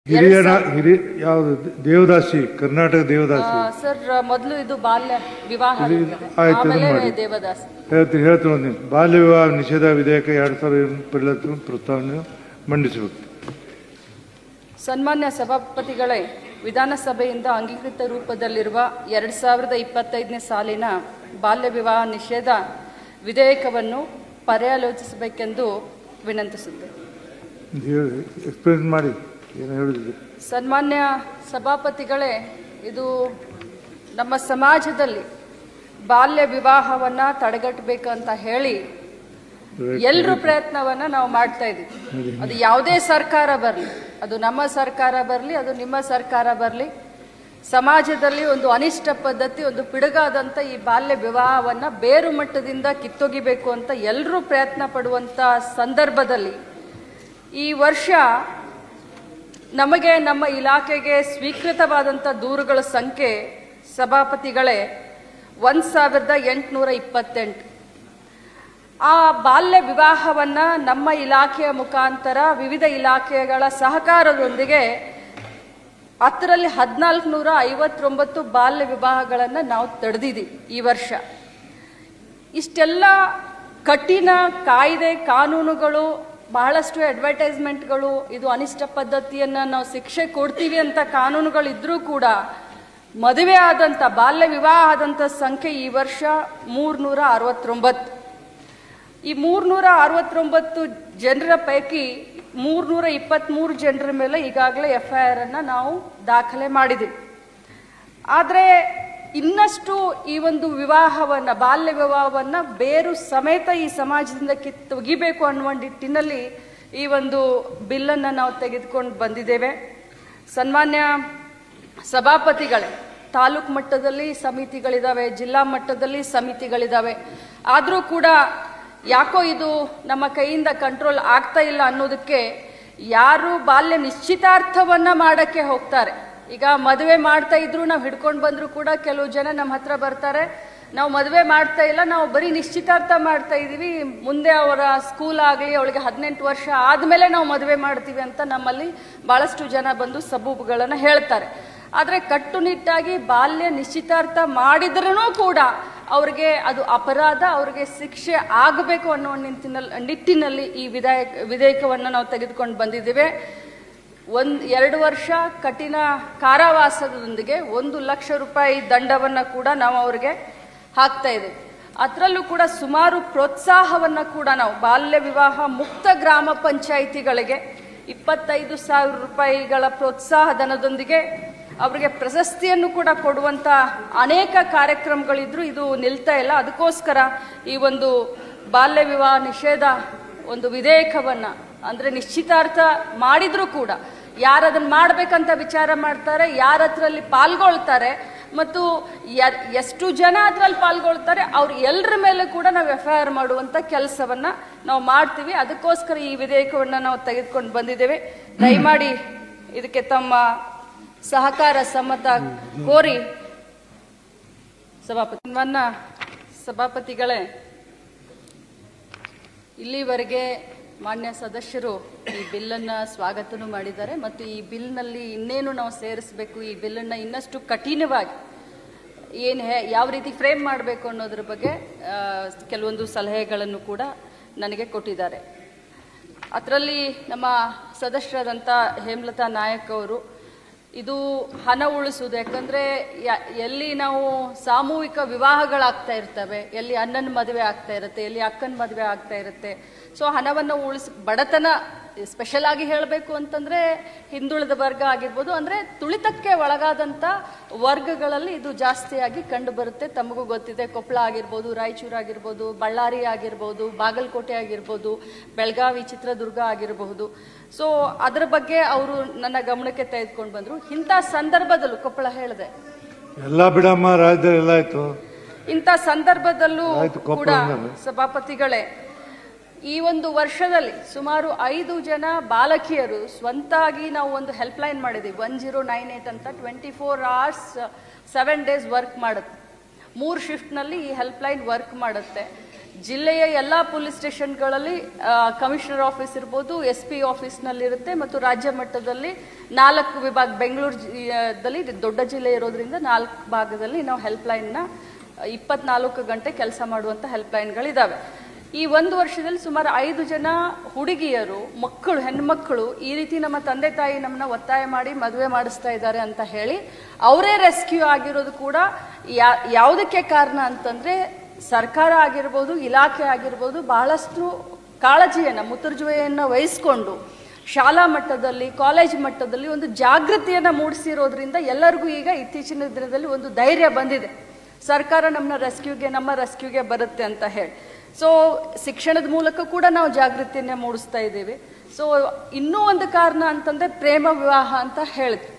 ಹಿರಿಯನ ಯಾವುದು ದೇವದಾಸಿ ಕರ್ನಾಟಕ ದೇವದಾಸಿ ಸರ್ ಮೊದಲು ಇದು ಬಾಲ್ಯ ವಿವಾಹ ದೇವದಾಸಿ ಹೇಳ್ತೀನಿ ಬಾಲ್ಯ ವಿವಾಹ ನಿಷೇಧ ವಿಧೇಯಕ 2020 ಪ್ರಸ್ತಾವನೆ ಮಂಡಿಸಬೇಕು. ಸನ್ಮಾನ್ಯ ಸಭಾಪತಿಗಳೇ, ವಿಧಾನಸಭೆಯಿಂದ ಅಂಗೀಕೃತ ರೂಪದಲ್ಲಿರುವ 2025ನೇ ಸಾಲಿನ ಬಾಲ್ಯ ವಿವಾಹ ನಿಷೇಧ ವಿಧೇಯಕವನ್ನು ಪರ್ಯಾಲೋಚಿಸಬೇಕೆಂದು ವಿನಂತಿಸುತ್ತೇನೆ. ಎಕ್ಸ್ಪ್ಲೇನ್ ಮಾಡಿ. ಸನ್ಮಾನ್ಯ ಸಭಾಪತಿಗಳೇ, ಇದು ನಮ್ಮ ಸಮಾಜದಲ್ಲಿ ಬಾಲ್ಯ ವಿವಾಹವನ್ನು ತಡೆಗಟ್ಟಬೇಕಂತ ಹೇಳಿ ಎಲ್ಲರೂ ಪ್ರಯತ್ನವನ್ನು ನಾವು ಮಾಡ್ತಾ ಇದ್ದೀವಿ. ಅದು ಯಾವುದೇ ಸರ್ಕಾರ ಬರಲಿ, ಅದು ನಮ್ಮ ಸರ್ಕಾರ ಬರಲಿ, ಅದು ನಿಮ್ಮ ಸರ್ಕಾರ ಬರಲಿ, ಸಮಾಜದಲ್ಲಿ ಒಂದು ಅನಿಷ್ಟ ಪದ್ಧತಿ, ಒಂದು ಪಿಡುಗಾದಂಥ ಈ ಬಾಲ್ಯ ವಿವಾಹವನ್ನು ಬೇರು ಮಟ್ಟದಿಂದ ಕಿತ್ತೊಗಿಬೇಕು ಅಂತ ಎಲ್ಲರೂ ಪ್ರಯತ್ನ ಪಡುವಂಥ ಸಂದರ್ಭದಲ್ಲಿ ಈ ವರ್ಷ ನಮಗೆ ನಮ್ಮ ಇಲಾಖೆಗೆ ಸ್ವೀಕೃತವಾದಂಥ ದೂರುಗಳ ಸಂಖ್ಯೆ ಸಭಾಪತಿಗಳೇ 1828. ಆ ಬಾಲ್ಯ ವಿವಾಹವನ್ನು ನಮ್ಮ ಇಲಾಖೆಯ ಮುಖಾಂತರ ವಿವಿಧ ಇಲಾಖೆಗಳ ಸಹಕಾರದೊಂದಿಗೆ ಅದರಲ್ಲಿ 1459 ಬಾಲ್ಯ ವಿವಾಹಗಳನ್ನು ನಾವು ತಡೆದಿದ್ದೀವಿ ಈ ವರ್ಷ. ಇಷ್ಟೆಲ್ಲ ಕಠಿಣ ಕಾಯ್ದೆ ಕಾನೂನುಗಳು, ಬಹಳಷ್ಟು ಅಡ್ವರ್ಟೈಸ್ಮೆಂಟ್ಗಳು, ಇದು ಅನಿಷ್ಟ ಪದ್ಧತಿಯನ್ನು ನಾವು ಶಿಕ್ಷೆ ಕೊಡ್ತೀವಿ ಅಂತ ಕಾನೂನುಗಳಿದ್ರೂ ಕೂಡ ಮದುವೆ ಆದಂಥ ಬಾಲ್ಯ ವಿವಾಹ ಆದಂಥ ಸಂಖ್ಯೆ ಈ ವರ್ಷ 369. ಈ 369 ಜನರ ಪೈಕಿ 323 ಜನರ ಮೇಲೆ ಈಗಾಗಲೇ FIR ಅನ್ನು ನಾವು ದಾಖಲೆ ಮಾಡಿದ್ದೀವಿ. ಆದರೆ ಇನ್ನಷ್ಟು ಈ ಒಂದು ವಿವಾಹವನ್ನು, ಬಾಲ್ಯ ವಿವಾಹವನ್ನು ಬೇರು ಸಮೇತ ಈ ಸಮಾಜದಿಂದ ಕಿತ್ತೊಗಿಬೇಕು ಅನ್ನುವ ನಿಟ್ಟಿನಲ್ಲಿ ಈ ಒಂದು ಬಿಲ್ಲನ್ನು ನಾವು ತೆಗೆದುಕೊಂಡು ಬಂದಿದ್ದೇವೆ. ಸನ್ಮಾನ್ಯ ಸಭಾಪತಿಗಳೇ, ತಾಲೂಕು ಮಟ್ಟದಲ್ಲಿ ಸಮಿತಿಗಳಿದ್ದಾವೆ, ಜಿಲ್ಲಾ ಮಟ್ಟದಲ್ಲಿ ಸಮಿತಿಗಳಿದ್ದಾವೆ. ಆದರೂ ಕೂಡ ಯಾಕೋ ಇದು ನಮ್ಮ ಕೈಯಿಂದ ಕಂಟ್ರೋಲ್ ಆಗ್ತಾ ಇಲ್ಲ ಅನ್ನೋದಕ್ಕೆ ಯಾರು ಬಾಲ್ಯ ನಿಶ್ಚಿತಾರ್ಥವನ್ನು ಮಾಡೋಕ್ಕೆ ಹೋಗ್ತಾರೆ. ಈಗ ಮದುವೆ ಮಾಡ್ತಾ ಇದ್ರು ನಾವು ಹಿಡ್ಕೊಂಡು ಬಂದರೂ ಕೂಡ ಕೆಲವು ಜನ ನಮ್ಮ ಹತ್ರ ಬರ್ತಾರೆ, ನಾವು ಮದುವೆ ಮಾಡ್ತಾ ಇಲ್ಲ, ನಾವು ಬರೀ ನಿಶ್ಚಿತಾರ್ಥ ಮಾಡ್ತಾ ಇದ್ದೀವಿ, ಮುಂದೆ ಅವರ ಸ್ಕೂಲ್ ಆಗಲಿ, ಅವಳಿಗೆ 18 ವರ್ಷ ಆದಮೇಲೆ ನಾವು ಮದುವೆ ಮಾಡ್ತೀವಿ ಅಂತ ನಮ್ಮಲ್ಲಿ ಭಾಳಷ್ಟು ಜನ ಬಂದು ಸಬೂಬುಗಳನ್ನು ಹೇಳ್ತಾರೆ. ಆದರೆ ಕಟ್ಟುನಿಟ್ಟಾಗಿ ಬಾಲ್ಯ ನಿಶ್ಚಿತಾರ್ಥ ಮಾಡಿದ್ರೂ ಕೂಡ ಅವ್ರಿಗೆ ಅದು ಅಪರಾಧ, ಅವ್ರಿಗೆ ಶಿಕ್ಷೆ ಆಗಬೇಕು ಅನ್ನೋ ನಿಟ್ಟಿನಲ್ಲಿ ಈ ವಿಧೇಯಕವನ್ನು ನಾವು ತೆಗೆದುಕೊಂಡು ಬಂದಿದ್ದೇವೆ. 2 ವರ್ಷ ಕಠಿಣ ಕಾರಾವಾಸದೊಂದಿಗೆ 1 ಲಕ್ಷ ರೂಪಾಯಿ ದಂಡವನ್ನು ಕೂಡ ನಾವು ಅವರಿಗೆ ಹಾಕ್ತಾ ಇದ್ದೇವೆ. ಅದರಲ್ಲೂ ಕೂಡ ಸುಮಾರು ಪ್ರೋತ್ಸಾಹವನ್ನು ಕೂಡ ನಾವು ಬಾಲ್ಯ ವಿವಾಹ ಮುಕ್ತ ಗ್ರಾಮ ಪಂಚಾಯಿತಿಗಳಿಗೆ 25,000 ರೂಪಾಯಿಗಳ ಪ್ರೋತ್ಸಾಹ ಧನದೊಂದಿಗೆ ಅವರಿಗೆ ಪ್ರಶಸ್ತಿಯನ್ನು ಕೂಡ ಕೊಡುವಂಥ ಅನೇಕ ಕಾರ್ಯಕ್ರಮಗಳಿದ್ರು, ಇದು ನಿಲ್ತಾ ಇಲ್ಲ. ಅದಕ್ಕೋಸ್ಕರ ಈ ಒಂದು ಬಾಲ್ಯ ವಿವಾಹ ನಿಷೇಧ ಒಂದು ವಿಧೇಯಕವನ್ನು, ಅಂದರೆ ನಿಶ್ಚಿತಾರ್ಥ ಮಾಡಿದರೂ ಕೂಡ ಯಾರದನ್ನು ಮಾಡಬೇಕಂತ ವಿಚಾರ ಮಾಡ್ತಾರೆ, ಯಾರ ಹತ್ರಲ್ಲಿ ಪಾಲ್ಗೊಳ್ತಾರೆ ಮತ್ತು ಎಷ್ಟು ಜನ ಅದರಲ್ಲಿ ಪಾಲ್ಗೊಳ್ತಾರೆ ಅವ್ರು ಎಲ್ಲರ ಮೇಲೆ ಕೂಡ ನಾವು FIR ಮಾಡುವಂಥ ಕೆಲಸವನ್ನು ನಾವು ಮಾಡ್ತೀವಿ. ಅದಕ್ಕೋಸ್ಕರ ಈ ವಿಧೇಯಕವನ್ನು ನಾವು ತೆಗೆದುಕೊಂಡು ಬಂದಿದ್ದೇವೆ. ದಯಮಾಡಿ ಇದಕ್ಕೆ ತಮ್ಮ ಸಹಕಾರ ಸಮ್ಮತ ಕೋರಿ ಸಭಾಪತಿಗಳೇ, ಇಲ್ಲಿವರೆಗೆ ಮಾನ್ಯ ಸದಸ್ಯರು ಈ ಬಿಲ್ಲನ್ನು ಸ್ವಾಗತನೂ ಮಾಡಿದ್ದಾರೆ ಮತ್ತು ಈ ಬಿಲ್ನಲ್ಲಿ ಇನ್ನೇನು ನಾವು ಸೇರಿಸಬೇಕು, ಈ ಬಿಲ್ಲನ್ನು ಇನ್ನಷ್ಟು ಕಠಿಣವಾಗಿ ಯಾವ ರೀತಿ ಫ್ರೇಮ್ ಮಾಡಬೇಕು ಅನ್ನೋದ್ರ ಬಗ್ಗೆ ಕೆಲವೊಂದು ಸಲಹೆಗಳನ್ನು ಕೂಡ ನನಗೆ ಕೊಟ್ಟಿದ್ದಾರೆ. ಅದರಲ್ಲಿ ನಮ್ಮ ಸದಸ್ಯರಾದಂಥ ಹೇಮಲತಾ ನಾಯಕ್ ಅವರು ಇದು ಹಣ ಉಳಿಸುವುದು, ಯಾಕಂದರೆ ಎಲ್ಲಿ ನಾವು ಸಾಮೂಹಿಕ ವಿವಾಹಗಳಾಗ್ತಾ ಇರ್ತವೆ, ಎಲ್ಲಿ ಅಣ್ಣನ ಮದುವೆ ಆಗ್ತಾ ಇರುತ್ತೆ, ಎಲ್ಲಿ ಅಕ್ಕನ ಮದುವೆ ಆಗ್ತಾ ಇರುತ್ತೆ, ಸೊ ಹಣವನ್ನು ಬಡತನ ಸ್ಪೆಷಲ್ ಆಗಿ ಹೇಳಬೇಕು ಅಂತಂದರೆ ಹಿಂದುಳಿದ ವರ್ಗ ಆಗಿರ್ಬೋದು, ಅಂದರೆ ತುಳಿತಕ್ಕೆ ಒಳಗಾದಂಥ ವರ್ಗಗಳಲ್ಲಿ ಇದು ಜಾಸ್ತಿಯಾಗಿ ಕಂಡು ಬರುತ್ತೆ. ತಮಗೂ ಗೊತ್ತಿದೆ, ಕೊಪ್ಪಳ ಆಗಿರ್ಬೋದು, ರಾಯಚೂರು ಆಗಿರ್ಬೋದು, ಬಳ್ಳಾರಿ ಆಗಿರ್ಬೋದು, ಬಾಗಲಕೋಟೆ ಆಗಿರ್ಬೋದು, ಬೆಳಗಾವಿ, ಚಿತ್ರದುರ್ಗ ಆಗಿರಬಹುದು. ಸೊ ಅದರ ಬಗ್ಗೆ ಅವರು ನನ್ನ ಗಮನಕ್ಕೆ ತೆಗೆದುಕೊಂಡು ಬಂದರು. ಇಂಥ ಸಂದರ್ಭದಲ್ಲೂ ಕೊಪ್ಪಳ ಹೇಳಿದೆ, ಎಲ್ಲ ಬಿಡಮ್ಮ ರಾಜ್ಯದಲ್ಲಿ ಎಲ್ಲ ಆಯ್ತು, ಇಂಥ ಸಂದರ್ಭದಲ್ಲೂ ಕೂಡ ಸಭಾಪತಿಗಳೇ ಈ ಒಂದು ವರ್ಷದಲ್ಲಿ ಸುಮಾರು 5 ಜನ ಬಾಲಕಿಯರು ಸ್ವಂತಾಗಿ ನಾವು ಒಂದು ಹೆಲ್ಪ್ಲೈನ್ ಮಾಡಿದ್ದೀವಿ, 1098 ಅಂತ. 24 hours 7 days ವರ್ಕ್ ಮಾಡುತ್ತೆ. 3 ಶಿಫ್ಟ್ನಲ್ಲಿ ಈ ಹೆಲ್ಪ್ಲೈನ್ ವರ್ಕ್ ಮಾಡುತ್ತೆ. ಜಿಲ್ಲೆಯ ಎಲ್ಲ ಪೊಲೀಸ್ ಸ್ಟೇಷನ್ಗಳಲ್ಲಿ ಕಮಿಷನರ್ ಆಫೀಸ್ ಇರ್ಬೋದು, SP ಆಫೀಸ್ನಲ್ಲಿರುತ್ತೆ ಮತ್ತು ರಾಜ್ಯ ಮಟ್ಟದಲ್ಲಿ 4 ವಿಭಾಗ, ಬೆಂಗಳೂರಲ್ಲಿ ದೊಡ್ಡ ಜಿಲ್ಲೆ ಇರೋದ್ರಿಂದ 4 ಭಾಗದಲ್ಲಿ ನಾವು ಹೆಲ್ಪ್ಲೈನ್ನ 24 ಗಂಟೆ ಕೆಲಸ ಮಾಡುವಂಥ ಹೆಲ್ಪ್ಲೈನ್ಗಳಿದ್ದಾವೆ. ಈ 1 ವರ್ಷದಲ್ಲಿ ಸುಮಾರು 5 ಜನ ಹುಡುಗಿಯರು, ಮಕ್ಕಳು, ಹೆಣ್ಮಕ್ಕಳು ಈ ರೀತಿ ನಮ್ಮ ತಂದೆ ತಾಯಿ ನಮ್ಮನ್ನ ಒತ್ತಾಯ ಮಾಡಿ ಮದುವೆ ಮಾಡಿಸ್ತಾ ಇದ್ದಾರೆ ಅಂತ ಹೇಳಿ ಅವರೇ ರೆಸ್ಕ್ಯೂ ಆಗಿರೋದು ಕೂಡ ಯಾವುದಕ್ಕೆ ಕಾರಣ ಅಂತಂದ್ರೆ ಸರ್ಕಾರ ಆಗಿರ್ಬೋದು, ಇಲಾಖೆ ಆಗಿರ್ಬೋದು ಬಹಳಷ್ಟು ಕಾಳಜಿಯನ್ನು, ಮುತುರ್ಜುವೆಯನ್ನು ವಹಿಸ್ಕೊಂಡು ಶಾಲಾ ಮಟ್ಟದಲ್ಲಿ, ಕಾಲೇಜ್ ಮಟ್ಟದಲ್ಲಿ ಒಂದು ಜಾಗೃತಿಯನ್ನು ಮೂಡಿಸಿರೋದ್ರಿಂದ ಎಲ್ಲರಿಗೂ ಈಗ ಇತ್ತೀಚಿನ ದಿನದಲ್ಲಿ ಒಂದು ಧೈರ್ಯ ಬಂದಿದೆ, ಸರ್ಕಾರ ನಮ್ಮ ರೆಸ್ಕ್ಯೂಗೆ ಬರುತ್ತೆ ಅಂತ ಹೇಳಿ. ಸೊ ಶಿಕ್ಷಣದ ಮೂಲಕ ಕೂಡ ನಾವು ಜಾಗೃತಿಯನ್ನ ಮೂಡಿಸ್ತಾ ಇದ್ದೀವಿ. ಸೊ ಇನ್ನೂ ಒಂದು ಕಾರಣ ಅಂತಂದ್ರೆ ಪ್ರೇಮ ವಿವಾಹ ಅಂತ ಹೇಳಿದ್ವಿ,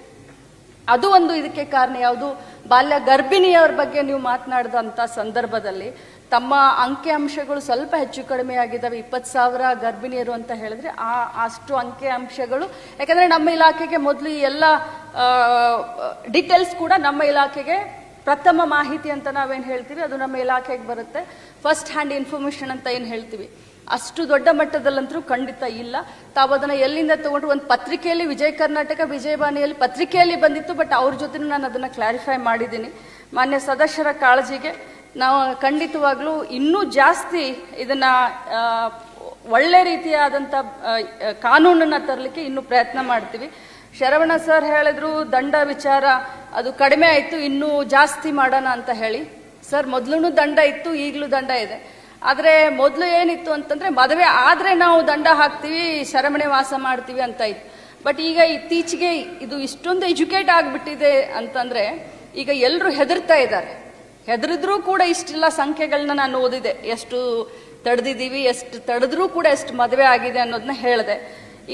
ಅದು ಒಂದು ಇದಕ್ಕೆ ಕಾರಣ. ಯಾವುದು, ಬಾಲ್ಯ ಗರ್ಭಿಣಿಯವರ ಬಗ್ಗೆ ನೀವು ಮಾತನಾಡಿದಂಥ ಸಂದರ್ಭದಲ್ಲಿ ತಮ್ಮ ಅಂಕಿ ಅಂಶಗಳು ಸ್ವಲ್ಪ ಹೆಚ್ಚು ಕಡಿಮೆ ಆಗಿದ್ದಾವೆ. 20,000 ಗರ್ಭಿಣಿಯರು ಅಂತ ಹೇಳಿದ್ರೆ ಅಷ್ಟು ಅಂಕಿ ಅಂಶಗಳು, ಯಾಕಂದ್ರೆ ನಮ್ಮ ಇಲಾಖೆಗೆ ಮೊದಲು ಎಲ್ಲ ಡೀಟೇಲ್ಸ್ ಕೂಡ ನಮ್ಮ ಇಲಾಖೆಗೆ ಪ್ರಥಮ ಮಾಹಿತಿ ಅಂತ ನಾವೇನು ಹೇಳ್ತೀವಿ ಅದು ನಮ್ಮ ಇಲಾಖೆಗೆ ಬರುತ್ತೆ. ಫಸ್ಟ್ ಹ್ಯಾಂಡ್ ಇನ್ಫಾರ್ಮೇಶನ್ ಅಂತ ಏನು ಹೇಳ್ತೀವಿ, ಅಷ್ಟು ದೊಡ್ಡ ಮಟ್ಟದಲ್ಲಂತರೂ ಖಂಡಿತ ಇಲ್ಲ. ತಾವು ಅದನ್ನು ಎಲ್ಲಿಂದ ತಗೊಂಡ್ರು, ಒಂದು ಪತ್ರಿಕೆಯಲ್ಲಿ, ವಿಜಯ ಕರ್ನಾಟಕ, ವಿಜಯವಾಣಿಯಲ್ಲಿ ಪತ್ರಿಕೆಯಲ್ಲಿ ಬಂದಿತ್ತು, ಬಟ್ ಅವ್ರ ಜೊತೆ ನಾನು ಅದನ್ನು ಕ್ಲಾರಿಫೈ ಮಾಡಿದ್ದೀನಿ. ಮಾನ್ಯ ಸದಸ್ಯರ ಕಾಳಜಿಗೆ ನಾವು ಖಂಡಿತವಾಗ್ಲೂ ಇನ್ನೂ ಜಾಸ್ತಿ ಇದನ್ನ ಒಳ್ಳೆ ರೀತಿಯಾದಂಥ ಕಾನೂನನ್ನು ತರಲಿಕ್ಕೆ ಇನ್ನೂ ಪ್ರಯತ್ನ ಮಾಡ್ತೀವಿ. ಶರವಣ ಸರ್ ಹೇಳಿದ್ರು ದಂಡ ವಿಚಾರ ಅದು ಕಡಿಮೆ ಆಯಿತು, ಇನ್ನೂ ಜಾಸ್ತಿ ಮಾಡೋಣ ಅಂತ ಹೇಳಿ. ಸರ್, ಮೊದಲು ದಂಡ ಇತ್ತು, ಈಗಲೂ ದಂಡ ಇದೆ. ಆದರೆ ಮೊದಲು ಏನಿತ್ತು ಅಂತಂದ್ರೆ ಮದುವೆ ಆದರೆ ನಾವು ದಂಡ ಹಾಕ್ತೀವಿ, ಸೆರೆಮನೆ ವಾಸ ಮಾಡ್ತೀವಿ ಅಂತ ಇತ್ತು. ಬಟ್ ಈಗ ಇತ್ತೀಚೆಗೆ ಇದು ಇಷ್ಟೊಂದು ಎಜುಕೇಟ್ ಆಗಿಬಿಟ್ಟಿದೆ ಅಂತಂದ್ರೆ ಈಗ ಎಲ್ಲರೂ ಹೆದರ್ತಾ ಇದ್ದಾರೆ. ಹೆದರಿದ್ರೂ ಕೂಡ ಇಷ್ಟೆಲ್ಲ ಸಂಖ್ಯೆಗಳನ್ನ ನಾನು ಓದಿದೆ, ಎಷ್ಟು ತಡೆದಿದ್ದೀವಿ, ಎಷ್ಟು ತಡೆದ್ರೂ ಕೂಡ ಎಷ್ಟು ಮದುವೆ ಆಗಿದೆ ಅನ್ನೋದನ್ನ ಹೇಳಿದೆ.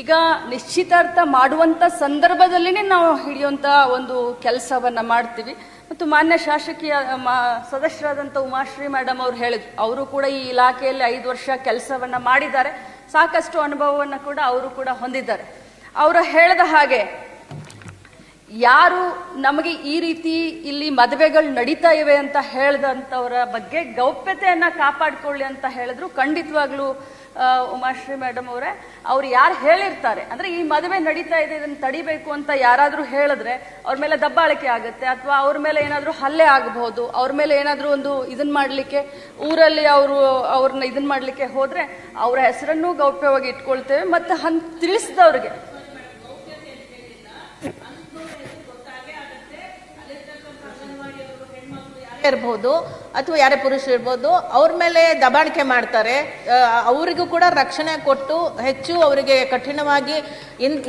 ಈಗ ನಿಶ್ಚಿತಾರ್ಥ ಮಾಡುವಂಥ ಸಂದರ್ಭದಲ್ಲಿನೇ ನಾವು ಹಿಡಿಯುವಂಥ ಒಂದು ಕೆಲಸವನ್ನ ಮಾಡ್ತೀವಿ. ಮತ್ತು ಮಾನ್ಯ ಶಾಸಕೀಯ ಸದಸ್ಯರಾದಂಥ ಉಮಾಶ್ರೀ ಮೇಡಮ್ ಅವರು ಹೇಳಿದ್ರು, ಅವರು ಕೂಡ ಈ ಇಲಾಖೆಯಲ್ಲಿ 5 ವರ್ಷ ಕೆಲಸವನ್ನ ಮಾಡಿದ್ದಾರೆ, ಸಾಕಷ್ಟು ಅನುಭವವನ್ನು ಕೂಡ ಅವರು ಕೂಡ ಹೊಂದಿದ್ದಾರೆ. ಅವರು ಹೇಳಿದ ಹಾಗೆ ಯಾರು ನಮಗೆ ಈ ರೀತಿ ಇಲ್ಲಿ ಮದುವೆಗಳು ನಡೀತಾ ಇವೆ ಅಂತ ಹೇಳಿದಂಥವರ ಬಗ್ಗೆ ಗೌಪ್ಯತೆಯನ್ನ ಕಾಪಾಡಿಕೊಳ್ಳಿ ಅಂತ ಹೇಳಿದ್ರು. ಖಂಡಿತವಾಗ್ಲೂ ಉಮಾಶ್ರೀ ಮೇಡಮ್ ಅವರೇ, ಅವ್ರು ಯಾರು ಹೇಳಿರ್ತಾರೆ ಅಂದ್ರೆ ಈ ಮದುವೆ ನಡೀತಾ ಇದೆ ಇದನ್ನು ತಡಿಬೇಕು ಅಂತ ಯಾರಾದ್ರೂ ಹೇಳಿದ್ರೆ ಅವ್ರ ಮೇಲೆ ದಬ್ಬಾಳಿಕೆ ಆಗುತ್ತೆ, ಅಥವಾ ಅವ್ರ ಮೇಲೆ ಏನಾದ್ರೂ ಹಲ್ಲೆ ಆಗಬಹುದು, ಅವ್ರ ಮೇಲೆ ಏನಾದ್ರೂ ಒಂದು ಇದನ್ ಮಾಡ್ಲಿಕ್ಕೆ ಊರಲ್ಲಿ ಅವ್ರನ್ನ ಇದನ್ ಮಾಡ್ಲಿಕ್ಕೆ ಹೋದ್ರೆ ಅವರ ಹೆಸರನ್ನು ಗೌಪ್ಯವಾಗಿ ಇಟ್ಕೊಳ್ತೇವೆ. ಮತ್ತೆ ತಿಳಿಸಿದವ್ರಿಗೆ ಇರ್ಬೋದು ಅಥವಾ ಯಾರೇ ಪುರುಷರು ಇರ್ಬೋದು, ಅವ್ರ ಮೇಲೆ ದಬಾಣಿಕೆ ಮಾಡ್ತಾರೆ. ಅವರಿಗೂ ಕೂಡ ರಕ್ಷಣೆ ಕೊಟ್ಟು ಹೆಚ್ಚು ಅವರಿಗೆ ಕಠಿಣವಾಗಿ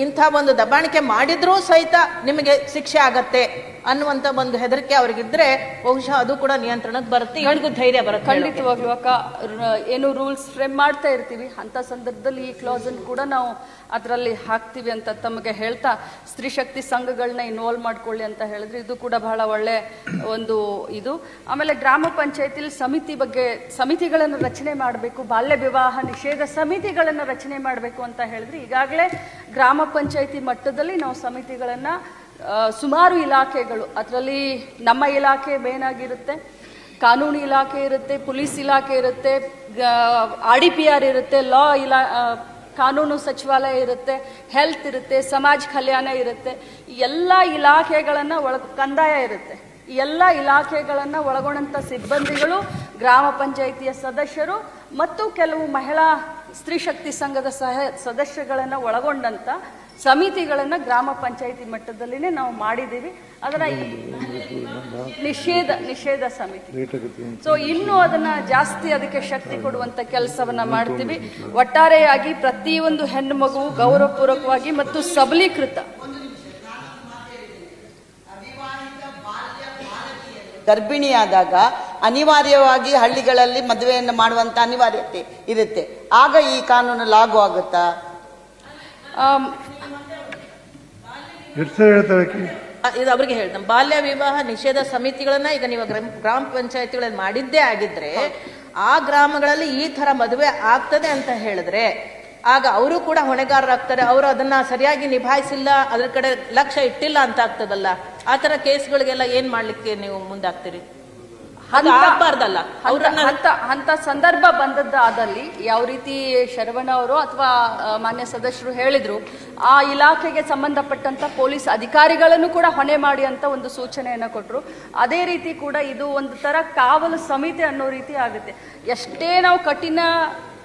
ಇಂಥ ಒಂದು ದಬಾಣಿಕೆ ಮಾಡಿದ್ರೂ ಸಹಿತ ನಿಮಗೆ ಶಿಕ್ಷೆ ಆಗತ್ತೆ ಅನ್ನುವಂಥ ಒಂದು ಹೆದರಿಕೆ ಅವ್ರಿಗಿದ್ರೆ ಬಹುಶಃ ಅದು ಕೂಡ ನಿಯಂತ್ರಣಕ್ಕೆ ಬರುತ್ತೆ, ಇವರಿಗೂ ಧೈರ್ಯ ಬರುತ್ತೆ. ಖಂಡಿತವಾಗ್ಲೂ ಅಕ್ಕ, ಏನು ರೂಲ್ಸ್ ಫ್ರೇಮ್ ಮಾಡ್ತಾ ಇರ್ತೀವಿ ಅಂತ ಸಂದರ್ಭದಲ್ಲಿ ಈ ಕ್ಲಾಸ್ ಅನ್ನು ಕೂಡ ನಾವು ಅದರಲ್ಲಿ ಹಾಕ್ತೀವಿ ಅಂತ ತಮಗೆ ಹೇಳ್ತಾ, ಸ್ತ್ರೀ ಶಕ್ತಿ ಸಂಘಗಳನ್ನ ಇನ್ವಾಲ್ವ್ ಮಾಡ್ಕೊಳ್ಳಿ ಅಂತ ಹೇಳಿದ್ರೆ ಇದು ಕೂಡ ಬಹಳ ಒಳ್ಳೆ ಒಂದು ಇದು. ಆಮೇಲೆ ಗ್ರಾಮ ಪಂಚಾಯತಿಲಿ ಸಮಿತಿಗಳನ್ನು ರಚನೆ ಮಾಡಬೇಕು, ಬಾಲ್ಯ ವಿವಾಹ ನಿಷೇಧ ಸಮಿತಿಗಳನ್ನು ರಚನೆ ಮಾಡಬೇಕು ಅಂತ ಹೇಳಿದ್ರೆ ಈಗಾಗಲೇ ಗ್ರಾಮ ಪಂಚಾಯತಿ ಮಟ್ಟದಲ್ಲಿ ನಾವು ಸಮಿತಿಗಳನ್ನ ಸುಮಾರು ಇಲಾಖೆಗಳು, ಅದರಲ್ಲಿ ನಮ್ಮ ಇಲಾಖೆ ಮೇನ್ ಆಗಿರುತ್ತೆ, ಕಾನೂನು ಇಲಾಖೆ ಇರುತ್ತೆ, ಪೊಲೀಸ್ ಇಲಾಖೆ ಇರುತ್ತೆ, RDPR ಇರುತ್ತೆ, ಕಾನೂನು ಸಚಿವಾಲಯ ಇರುತ್ತೆ, ಹೆಲ್ತ್ ಇರುತ್ತೆ, ಸಮಾಜ ಕಲ್ಯಾಣ ಇರುತ್ತೆ. ಈ ಎಲ್ಲ ಇಲಾಖೆಗಳನ್ನ ಕಂದಾಯ ಇರುತ್ತೆ. ಈ ಎಲ್ಲ ಇಲಾಖೆಗಳನ್ನ ಒಳಗೊಂಡಂತ ಸಿಬ್ಬಂದಿಗಳು ಗ್ರಾಮ ಪಂಚಾಯಿತಿಯ ಸದಸ್ಯರು ಮತ್ತು ಕೆಲವು ಮಹಿಳಾ ಸ್ತ್ರೀ ಶಕ್ತಿ ಸಂಘದ ಸದಸ್ಯಗಳನ್ನ ಒಳಗೊಂಡಂತ ಸಮಿತಿಗಳನ್ನ ಗ್ರಾಮ ಪಂಚಾಯಿತಿ ಮಟ್ಟದಲ್ಲಿನೇ ನಾವು ಮಾಡಿದ್ದೀವಿ. ಅದರ ನಿಷೇಧ ಸಮಿತಿ. ಸೊ ಇನ್ನು ಅದನ್ನ ಜಾಸ್ತಿ ಅದಕ್ಕೆ ಶಕ್ತಿ ಕೊಡುವಂತ ಕೆಲಸವನ್ನ ಮಾಡ್ತೀವಿ. ಒಟ್ಟಾರೆಯಾಗಿ ಪ್ರತಿಯೊಂದು ಹೆಣ್ಣು ಮಗುವು ಗೌರವಪೂರ್ವಕವಾಗಿ ಮತ್ತು ಸಬಲೀಕೃತ. ಗರ್ಭಿಣಿಯಾದಾಗ ಅನಿವಾರ್ಯವಾಗಿ ಹಳ್ಳಿಗಳಲ್ಲಿ ಮದುವೆಯನ್ನು ಮಾಡುವಂತ ಅನಿವಾರ್ಯತೆ ಇರುತ್ತೆ. ಆಗ ಈ ಕಾನೂನು ಲಾಗು ಆಗುತ್ತಾ? ಇದು ಅವ್ರಿಗೆ ಹೇಳ್ತಾನೆ, ಬಾಲ್ಯ ವಿವಾಹ ನಿಷೇಧ ಸಮಿತಿಗಳನ್ನ ಈಗ ನೀವು ಗ್ರಾಮ ಪಂಚಾಯತಿಗಳಲ್ಲಿ ಮಾಡಿದ್ದೇ ಆಗಿದ್ರೆ ಆ ಗ್ರಾಮಗಳಲ್ಲಿ ಈ ತರ ಮದುವೆ ಆಗ್ತದೆ ಅಂತ ಹೇಳಿದ್ರೆ ಆಗ ಅವರು ಕೂಡ ಹೊಣೆಗಾರರಾಗ್ತಾರೆ. ಅವರು ಅದನ್ನ ಸರಿಯಾಗಿ ನಿಭಾಯಿಸಿಲ್ಲ, ಅದ್ರ ಕಡೆ ಲಕ್ಷ್ಯ ಇಟ್ಟಿಲ್ಲ ಅಂತ ಆಗ್ತದಲ್ಲ. ಆ ತರ ಕೇಸ್ಗಳಿಗೆಲ್ಲ ಏನ್ ಮಾಡ್ಲಿಕ್ಕೆ ನೀವು ಮುಂದಾಗ್ತೀರಿ? ಆಗ್ಬಾರ್ದಲ್ಲ. ಅಂತ ಸಂದರ್ಭ ಬಂದದ್ದಾದಲ್ಲಿ ಯಾವ ರೀತಿ ಶರವಣ ಅವರು ಅಥವಾ ಮಾನ್ಯ ಸದಸ್ಯರು ಹೇಳಿದ್ರು, ಆ ಇಲಾಖೆಗೆ ಸಂಬಂಧಪಟ್ಟಂತ ಪೊಲೀಸ್ ಅಧಿಕಾರಿಗಳನ್ನು ಕೂಡ ಹೊಣೆ ಮಾಡಿ ಅಂತ ಒಂದು ಸೂಚನೆಯನ್ನ ಕೊಟ್ಟರು. ಅದೇ ರೀತಿ ಕೂಡ ಇದು ಒಂದು ತರ ಕಾವಲು ಸಮಿತಿ ಅನ್ನೋ ರೀತಿ ಆಗುತ್ತೆ. ಎಷ್ಟೇ ನಾವು ಕಠಿಣ